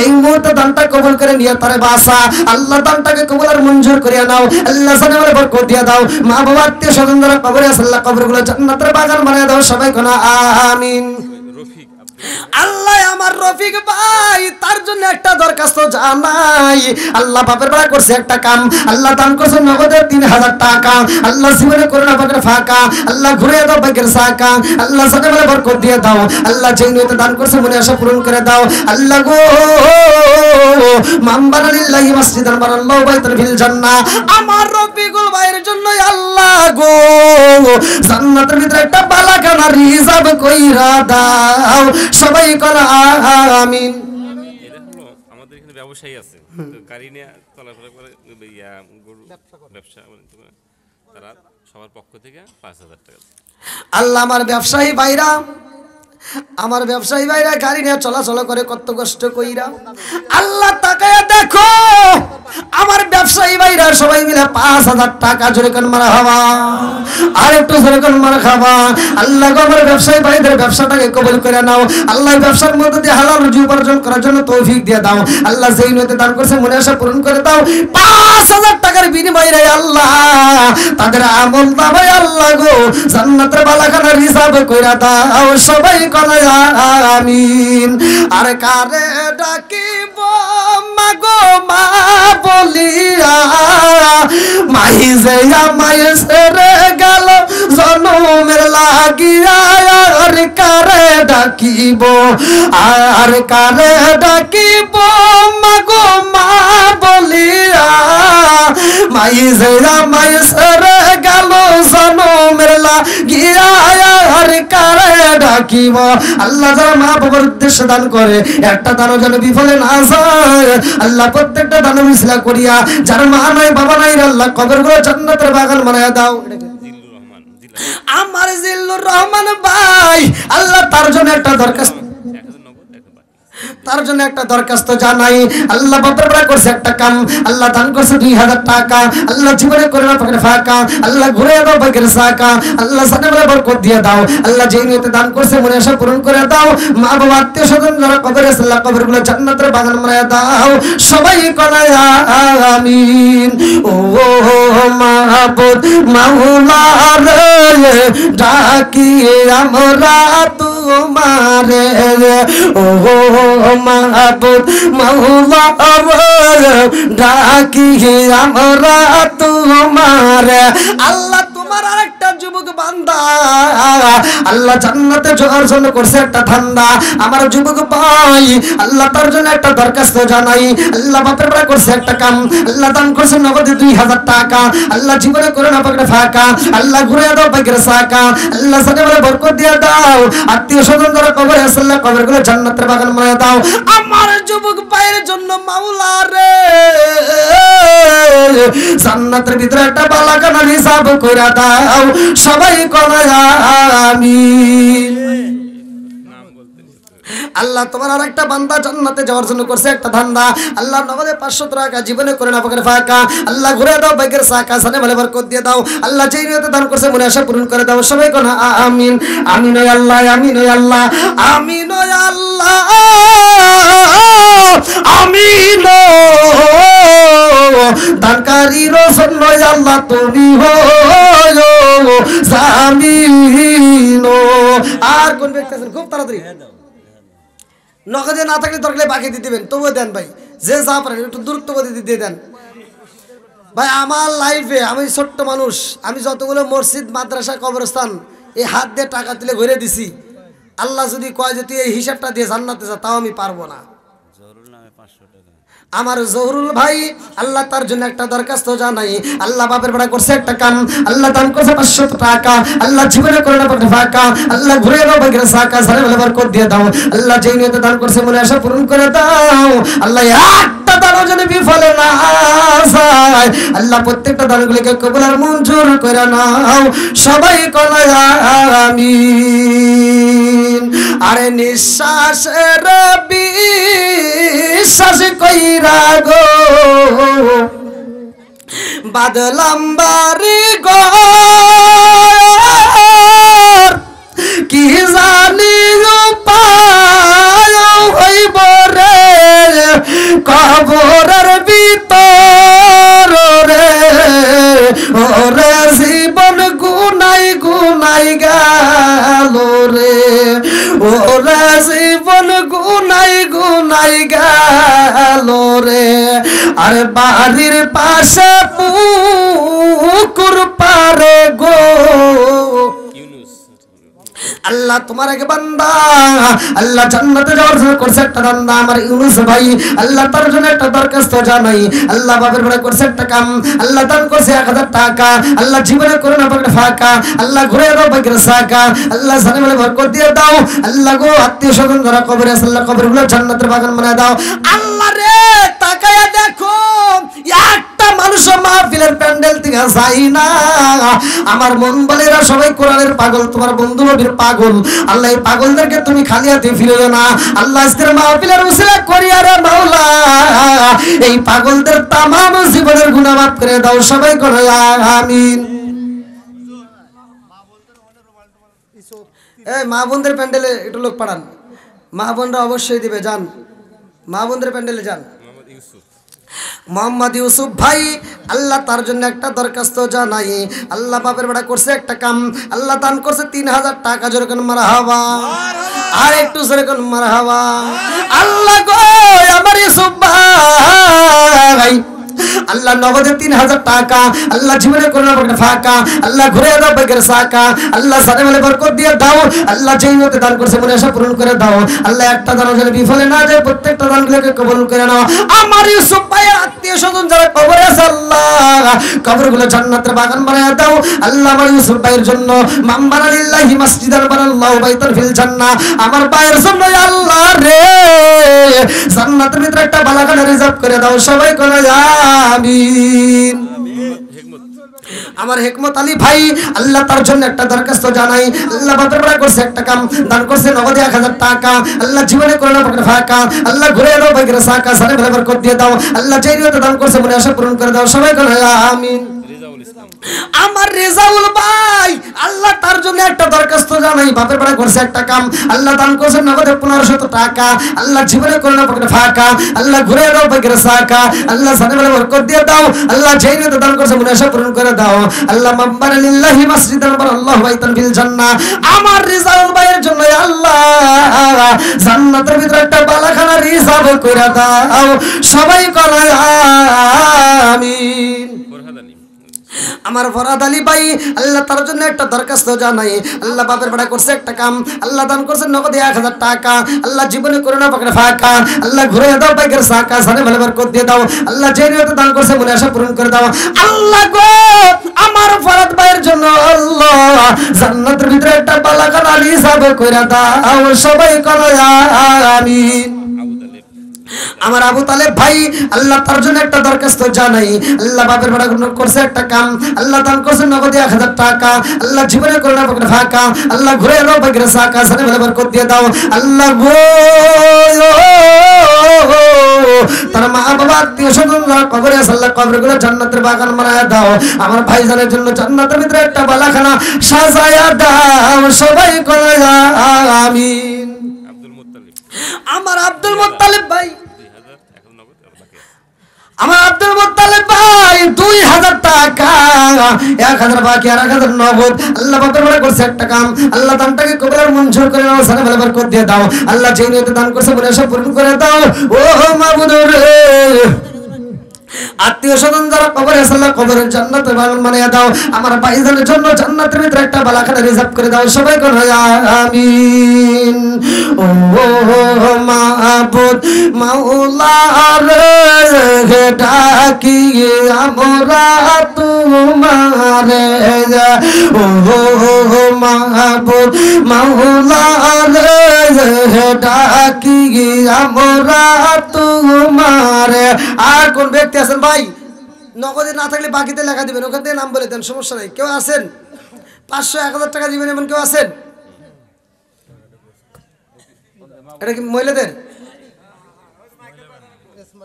এই মুহূর্তে দানটা কবুল করে নিয়ে তারে বাসা। আল্লাহ দানটাকে কবুল আর মঞ্জুর করে নাও। আল্লাহ জানে বলে বরকত দিয়ে দাও। মা বাবা আত্মীয় স্বজন যারা কবরে আছে আল্লাহ কবরগুলো জান্নাতের বাগান বানিয়ে দাও। সবাই কোন আমিন। রফিক আল্লাহ আমার রফিক ভাই তার জন্য একটা দরখাস্ত জানাই। আল্লাহ বাপের বেড়া করছে একটা কাম, আল্লাহ দান করছে নগদে 3000 টাকা। আল্লাহ জীবনে করোনা পাকের ফাঁকা, আল্লাহ ঘুরে দাও ভাগ্যের সাকা, আল্লাহ সাথে বলে বরকত দিয়ে দাও। আল্লাহ যেই নিয়তে দান করছে মনে আশা পূরণ করে দাও। আল্লাহ গো মামবানা লিল্লাহি মাসজিদান বানাল্লাহু বাইতান ফিল জান্নাহ। আমার রফিকুল ভাইয়ের জন্য আল্লাহ গো জান্নাতের ভিতরে একটা বালাখানা রিজার্ভ কইরা দাও। সবাই করা আমিন। এরা হলো আমাদের এখানে ব্যবসায়ী আছে, তো গাড়ি নিয়ে চলাফেরা করে, গরু ব্যবসা করে, তারা সবার পক্ষ থেকে 5000 টাকা। আল্লাহ আমার ব্যবসায়ী ভাইরা, আমার ব্যবসায়ী ভাইরা গাড়ি নিয়ে চলাচল করে কত কষ্ট কইরা। আল্লাহ তাকায়া দেখো আমার ব্যবসায়ী ভাইরা সবাই মিলে 5000 টাকা জোরে কোন মারা খাবা, আর একটু জোরে কোন মারা খাবা। আল্লাহ গো আমার ব্যবসায়ী ভাইদের ব্যবসাটাকে কবুল করে নাও। আল্লাহ ব্যবসার মধ্যে দিয়ে হালাল রুজি উপার্জন করার জন্য তৌফিক দিয়ে দাও। আল্লাহ যেই নিয়তে দান করছে মনে আশা পূরণ করে দাও। 5000 টাকার বিনিময়ে রে আল্লাহ তাদের আমল নামায় আল্লাহ গো জান্নাতের বালাখানা রিজার্ভ কইরা দাও। সবাই কলা আমিন। আর কারে ডাকিব মাগো মা বলিয়া, মাই যে আমায় ছেড়ে গেল জনমের লাগিয়া। আর কারে ডাকিব, আর কারে ডাকিব মাগো মা বলিয়া, মাই যে আমায় ছেড়ে গেল জনমের লাগিয়া। আর কারে ডাকিব। আল্লাহ যারা মা বাবার উদ্দেশ্যে দান করে একটা দানও যেন বিফলে না যায়। আল্লাহ প্রত্যেকটা দান মিসলা করিয়া যার মা নাই বাবা নাই আল্লাহ কবরগুলো জান্নাতের বাগান বানায়া দাও। জিল্লুর রহমান আমার জিল্লুর রহমান ভাই আল্লাহ তার জন্য একটা দরখাস্ত, 1000 নগদ 1000 বাকি। তার জন্য একটা দরখাস্ত জানাই। আল্লাহ বাপের বেড়া করছে একটা কাম, আল্লাহ দান করছে 2000 টাকা। আল্লাহ জীবনে করে না পকেটে ফাঁকা, আল্লাহ ঘুরে দাও ভাগ্যের সাকা, আল্লাহ সাথে বলে বরকত দিয়ে দাও। আল্লাহ যেই নিয়তে দান করছে মনে আশা পূরণ করে দাও। মা বাবা আত্মীয় স্বজন যারা কবরে আছে আল্লাহ কবরগুলো জান্নাতের বাগান বানায়া দাও। সবাই কলায় আমিন। ও মাহবুব মাওলা রে ডাকি আমরা তোমারে, ও মাহবুব মাওলা রে ডাকি আমরা তোমারে। আল্লাহ তোমার আরেকটা যুবক বান্দা আল্লাহ জান্নাতে যাওয়ার জন্য করছে একটা ধান্দা। আমার যুবক ভাই আল্লাহ তার জন্য একটা দরখাস্ত জানাই। আল্লাহ বাপের বেড়া করছে একটা কাম, আল্লাহ দান করছে নগদে 2000 টাকা। আল্লাহ জীবনে করে না পকেটে ফাঁকা, আল্লাহ ঘুরে দাও ভাগ্যের সাকা, আল্লাহ সাথে বলে বরকত দিয়ে দাও। আত্মীয় স্বজন যারা কবরে আছে আল্লাহ কবরগুলো জান্নাতের বাগান বানিয়ে দাও। আমার যুবক ভাইয়ের জন্য মাওলা রে জান্নাতের ভিতরে একটা বালাখানা হিসাব কইরা দাও। সবাই করা আমিন। নাম বলতে আল্লাহ তোমার আর একটা বান্দা জান্নাতে যাওয়ার জন্য করছে একটা ধান্দা। আল্লাহ নগদে 500 টাকা জীবনে করে না পকেটে ফাঁকা, আল্লাহ ঘুরে দাও ভাগ্যের সাকা, সানে ভালো বরকত দিয়ে দাও। আল্লাহ যেই নিয়তে দান করছে মনে আশা পূরণ করে দাও। সবাই কোন আমিন। আমিন আল্লাহ, আমিন আল্লাহ, আমিন আল্লাহ, আমিন। দানকারীর জন্য আল্লাহ তুমি হও জামিন। আর কোন ব্যক্তি আছেন খুব তাড়াতাড়ি নগদে না থাকলে দরকার বাকি দিয়ে দেবেন, তবুও দেন ভাই, যে যা পারেন একটু দূরত্ব দিয়ে দেন ভাই। আমার লাইফে আমি ছোট্ট মানুষ, আমি যতগুলো মসজিদ মাদ্রাসা কবরস্থান এই হাত দিয়ে টাকা তুলে ঘুরে দিছি, আল্লাহ যদি কয় যে তুই এই হিসাবটা দিয়ে জান্নাতে যা, তাও আমি পারবো না। আমার জহুরুল ভাই আল্লাহ তার জন্য একটা দরখাস্ত জানাই। আল্লাহ বাপের বেড়া করছে একটা কাম, আল্লাহ দান করছে 500 টাকা, আল্লাহ জীবনে করে না পারে ফাঁকা, আল্লাহ ঘুরে দাও বাগের সাকা সারে বলে বরকত দিয়ে দাও। আল্লাহ যেই নিয়তে দান করছে মনে আশা পূরণ করে দাও। আল্লাহ একটা দানও যেন বিফলে না যায়, আল্লাহ প্রত্যেকটা দানগুলিকে কবুল আর মঞ্জুর করে নাও। সবাই কয় আমিন। আরে নিঃশ্বাসের বিশ্বাস কইরা গো বাদলাম বাড়ি ঘর, কি জানি উপায় হইব রে কবরের ভিতর রে। ওরে জীবন গুনাই গুনাই গেল রে, ওরে জীবন গুনাই গুনাই গেল রে। আরে বাড়ির পাশে পুকুর পারে গো আল্লাহ তোমার এক বান্দা আল্লাহ জান্নাতে যাওয়ার জন্য করছে একটা বান্দা আমার ইউনুস ভাই, আল্লাহ তার জন্য একটা দরখাস্ত জানাই। আল্লাহ বাপের বেড়া করছে একটা কাম, আল্লাহ দান করছে 1000 টাকা, আল্লাহ জীবনে করে না পারে ফাঁকা, আল্লাহ ঘুরে দাও বাগের সাকা, আল্লাহ জানে বলে বরকত দিয়ে দাও। আল্লাহ গো আত্মীয় স্বজন যারা কবরে আছে আল্লাহ কবরগুলো জান্নাতের বাগান বানায় দাও। আল্লাহ রে তাকায়া দেখো একটা মানুষ মাহফিলের প্যান্ডেল থেকে যাই না, আমার মন বলে এরা সবাই কোরআনের পাগল, তোমার বন্ধু নবীর পাগল। আল্লাহ এই পাগলদেরকে তুমি খালি হাতে ফিরিও না। আল্লাহ আজকের মাহফিলের উসিলা করিয়া রে মাওলা এই পাগলদের তামাম জীবনের গুনাহ মাফ করে দাও। সবাই করে আমিন। এই মা বোনদের প্যান্ডেলে একটু লোক পাঠান, মা বোনরা অবশ্যই দিবে, যান মা বোনদের প্যান্ডেলে যান। মোহাম্মদ ইউসুফ ভাই আল্লাহ তার জন্য একটা দরখাস্ত জানাই। আল্লাহ বাপের বেড়া করছে একটা কাম, আল্লাহ দান করছে 3000 টাকা। যেরকম মারহাবা, আর একটু যেরকম মারহাবা। আল্লাহ গো আমার ইউসুফ ভাই আল্লাহ নগদে 3000 টাকা, আল্লাহ জীবনে করোনা পড়ে ফাঁকা, আল্লাহ ঘুরে দাও বাগের সাকা, আল্লাহ সাথে বলে বরকত দিয়ে দাও। আল্লাহ যেই মতে দান করছে মনে আশা পূরণ করে দাও। আল্লাহ একটা দানও যেন বিফলে না যায়, প্রত্যেকটা দানগুলোকে কবুল করে নাও। আমার ইউসুফ ভাইয়ের আত্মীয় স্বজন যারা কবরে আছে আল্লাহ কবরগুলো জান্নাতের বাগান বানায় দাও। আল্লাহ আমার ইউসুফ ভাইয়ের জন্য মাম্বানা লিল্লাহি মাসজিদান বানাল্লাহু বাইতান ফিল জান্নাহ, আমার ভাইয়ের জন্য আল্লাহ রে জান্নাতের ভিতরে একটা বালাখানা রিজার্ভ করে দাও। সবাই করে আমিন। আমার হেকমত আলী ভাই আল্লাহ তার জন্য একটা দরখাস্ত জানাই। আল্লাহ বাপের বেড়া করছে একটা কাম, দান করছে নগদে 1000 টাকা, আল্লাহ জীবনে করে না পারে ফাঁকা, আল্লাহ ঘুরে দাও বাগের সাকা সারে ভরে বরকত দিয়ে দাও। আল্লাহ যেই নিয়তে দান করছে মনে আশা পূরণ করে দাও। সবাই করে আমিন। আমার রেজাউল ভাই আল্লাহ তার জন্য একটা দরখাস্ত জানাই। বাপের বেড়া করছে একটা কাম, আল্লাহ দান করছে নগদে 1500 টাকা, আল্লাহ জীবনে করে না পারে ফাঁকা, আল্লাহ ঘুরে দাও বাগের সাকা, আল্লাহ সারে ভরে বরকত দিয়ে দাও। আল্লাহ যেই নিয়তে দান করছে মনে আশা পূরণ করে দাও। আল্লাহ মাম্বানা লিল্লাহি মাসজিদান বানাল্লাহু বাইতান ফিল জান্নাহ, আমার রিজাউল ভাইয়ের জন্য আল্লাহ জান্নাতের ভিতরে একটা বালাখানা রিজার্ভ করে দাও। সবাই করে আমিন। আমার ফরহাদ আলী ভাই আল্লাহ তার জন্য একটা দরখাস্ত জানাই। আল্লাহ বাপের বেড়া করছে একটা কাম, আল্লাহ দান করছে নগদে 1000 টাকা, আল্লাহ জীবনে করে না পারে ফাঁকা, আল্লাহ ঘুরে দাও বাগের সাকা সারে ভালো বরকত দিয়ে দাও। আল্লাহ যে নিয়তে দান করছে মনে আশা পূরণ করে দাও। আল্লাহ গো আমার ফরহাদ ভাইয়ের জন্য আল্লাহ জান্নাতের ভিতরে একটা বালাখানা রিজার্ভ করে দাও। সবাই করে আমিন। আমার আবু তালেব ভাই আল্লাহ তার জন্য একটা দরখাস্ত জানাই। আল্লাহ বাপের বেড়া করছে একটা কাম, আল্লাহ দান করছে নগদে 1000 টাকা, আল্লাহ জীবনে করে না পারে ফাঁকা, আল্লাহ ঘুরে দাও বাগের সাকা সারে ভালো বরকত দিয়ে দাও। আল্লাহ গো তার মা বাবা আত্মীয় স্বজন যারা কবরে আছে আল্লাহ কবরগুলো জান্নাতের বাগান বানায় দাও। আমার ভাইজানের জন্য জান্নাতের ভিতরে একটা বালাখানা সাজায়া দাও। সবাই করে আমিন। আমার আব্দুল মুত্তালিব ভাই, আমার আব্দুল মুত্তালিব তাহলে ভাই 2000 টাকা, 1000 বাকি আর 1000 নগদ। আল্লাহ বাপের বলে করছে একটা কাম, আল্লাহ দানটাকে কবুল মঞ্জুর করে নাও, সালাম আলাইকুম বরকত দিয়ে দাও। আল্লাহ যেই নিয়তে দান করছে মনে সব পূরণ করে দাও। ও মাবুদ রে, আত্মীয় স্বজন যারা কবরে আছে আল্লাহ কবরের জান্নাতের বাগান বানিয়ে দাও। আমার ভাইজানের জন্য জান্নাতের ভিতরে একটা বালাখানা রিজার্ভ করে দাও। সবাই কোন আমিন। ও মাবুদ মাওলা রে, ডাকি আমরা তোমারে। ও মাবুদ মাওলা রে, ডাকি আমরা তোমারে। আর কোন ব্যক্তি আছেন ভাই নগদে না থাকলে বাকিতে লেখা দিবেন, ওখান থেকে নাম বলে দেন, সমস্যা নাই। কেউ আছেন 500 1000 টাকা দিবেন এমন কেউ আছেন? এটা কি মহিলাদের?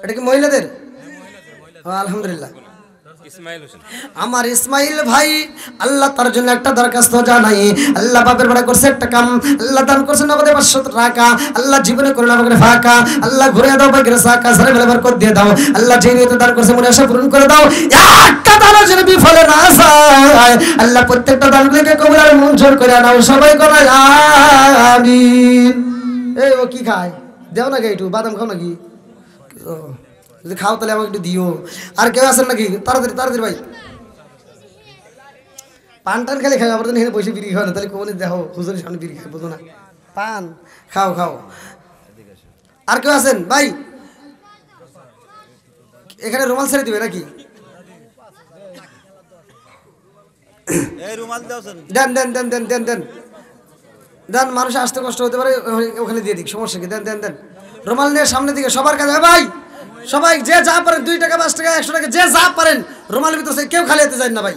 এটা কি মহিলাদের? আলহামদুলিল্লাহ। আমার ইসমাইল ভাই আল্লাহ তার জন্য একটা দরখাস্ত জানাই। আল্লাহ বাপের বাড়ি করছে একটা কাম, আল্লাহ দান করছে নগদে 500 টাকা। আল্লাহ জীবনে করে না বলে ফাঁকা, আল্লাহ ঘুরে দাও বাকির সাকা সারে মেলে বরকত দিয়ে দাও। আল্লাহ যে নিয়তে দান করছে মনে আশা পূরণ করে দাও। একটা দানও যেন বিফলে না যায়। আল্লাহ প্রত্যেকটা দানগুলোকে কবুল আর মঞ্জুর করে নাও। সবাই করে আমিন। এই ও কি খায় দেও নাকি, একটু বাদাম খাও নাকি? যদি খাও তাহলে আমাকে একটু দিও। আর কেউ আছেন নাকি? তাড়াতাড়ি তাড়াতাড়ি ভাই। পান টান খেলে খাই, আবার তো এখানে বসে বিড়ি খাও না, তাহলে কোন দেখো হুজুরের সামনে বিড়ি খাই, বুঝো না? পান খাও খাও। আর কেউ আছেন ভাই? এখানে রুমাল ছেড়ে দিবে নাকি? দেন দেন দেন দেন দেন দেন দেন। মানুষ আসতে কষ্ট হতে পারে, ওখানে দিয়ে দিক, সমস্যা কি? দেন দেন দেন। রুমাল নিয়ে সামনে দিকে সবার কাছে ভাই, সবাই যে যা পারেন 2 টাকা 5 টাকা 100 টাকা যে যা পারেন রুমালের ভিতরে কেউ খালি যেতে যায় না ভাই।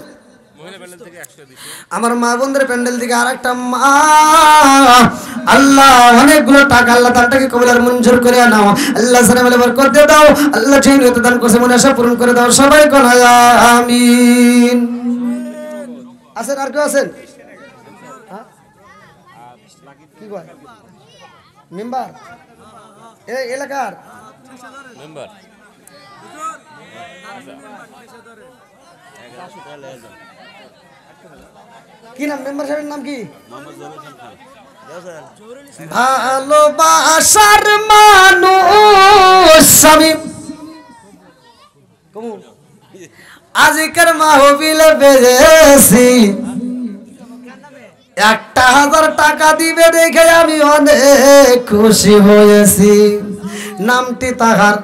আমার মা বোনদের প্যান্ডেল থেকে আর একটা মা আল্লাহ অনেকগুলো টাকা আল্লাহ তারটাকে কবুল আর মঞ্জুর করে নাও। আল্লাহ সালাম আলাইহি বরকত দিয়ে দাও। আল্লাহ যে নিয়তে দান করছে মনে আশা পূরণ করে দাও। সবাই কোন আমিন। আছেন আর কেউ আছেন? কি কয় মেম্বার এই এলাকার মেম্বার? কি নাম মেম্বার সাহেবের নাম কি? ভালোবাসার মানুষ স্বামী আজকের মাহফিলে বেজেছি, 1000 টাকা দিবে দেখে আমি অনেক খুশি হয়েছি। নামটি তাহার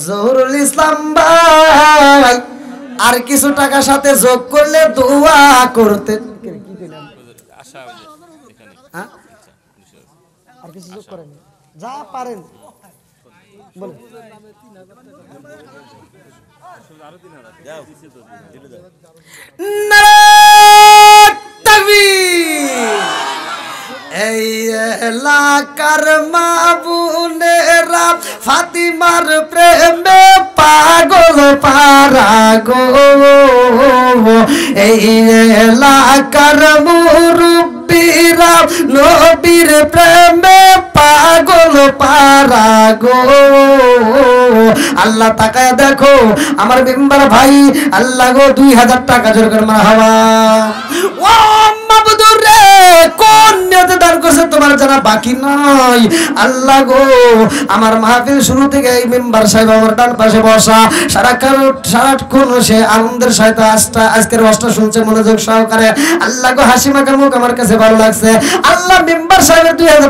জহুরুল ইসলাম ভাই। আর কিছু টাকা সাথে যোগ করলে দোয়া করতে আর কিছু যোগ করেন যা পারেন বলেন। এই এলাকার মা বোনেরা ফাতিমার প্রেমে পাগল পারা গো। এই এলাকার মুরব্বিরা নবীর প্রেমে পাগল পারা গো। আল্লাহ তাকায় দেখো আমার মেম্বার ভাই, আল্লাহ গো 2000 টাকা জোর করে মারহাবা। ও মাবুদুর রে, কোন নিয়তে দান করছে তোমার জানা বাকি নাই। আল্লাহ গো আমার মাহফিল শুরু থেকে এই মেম্বার সাহেব আমার ডান পাশে বসা, সারাক্ষণ সে আনন্দের সাথে আজকের ওয়াজটা শুনছে মনোযোগ সহকারে। আল্লাহ গো হাসি মাখা মুখ আমার কাছে ভালো লাগছে। আল্লাহ মেম্বার সাহেবের 2000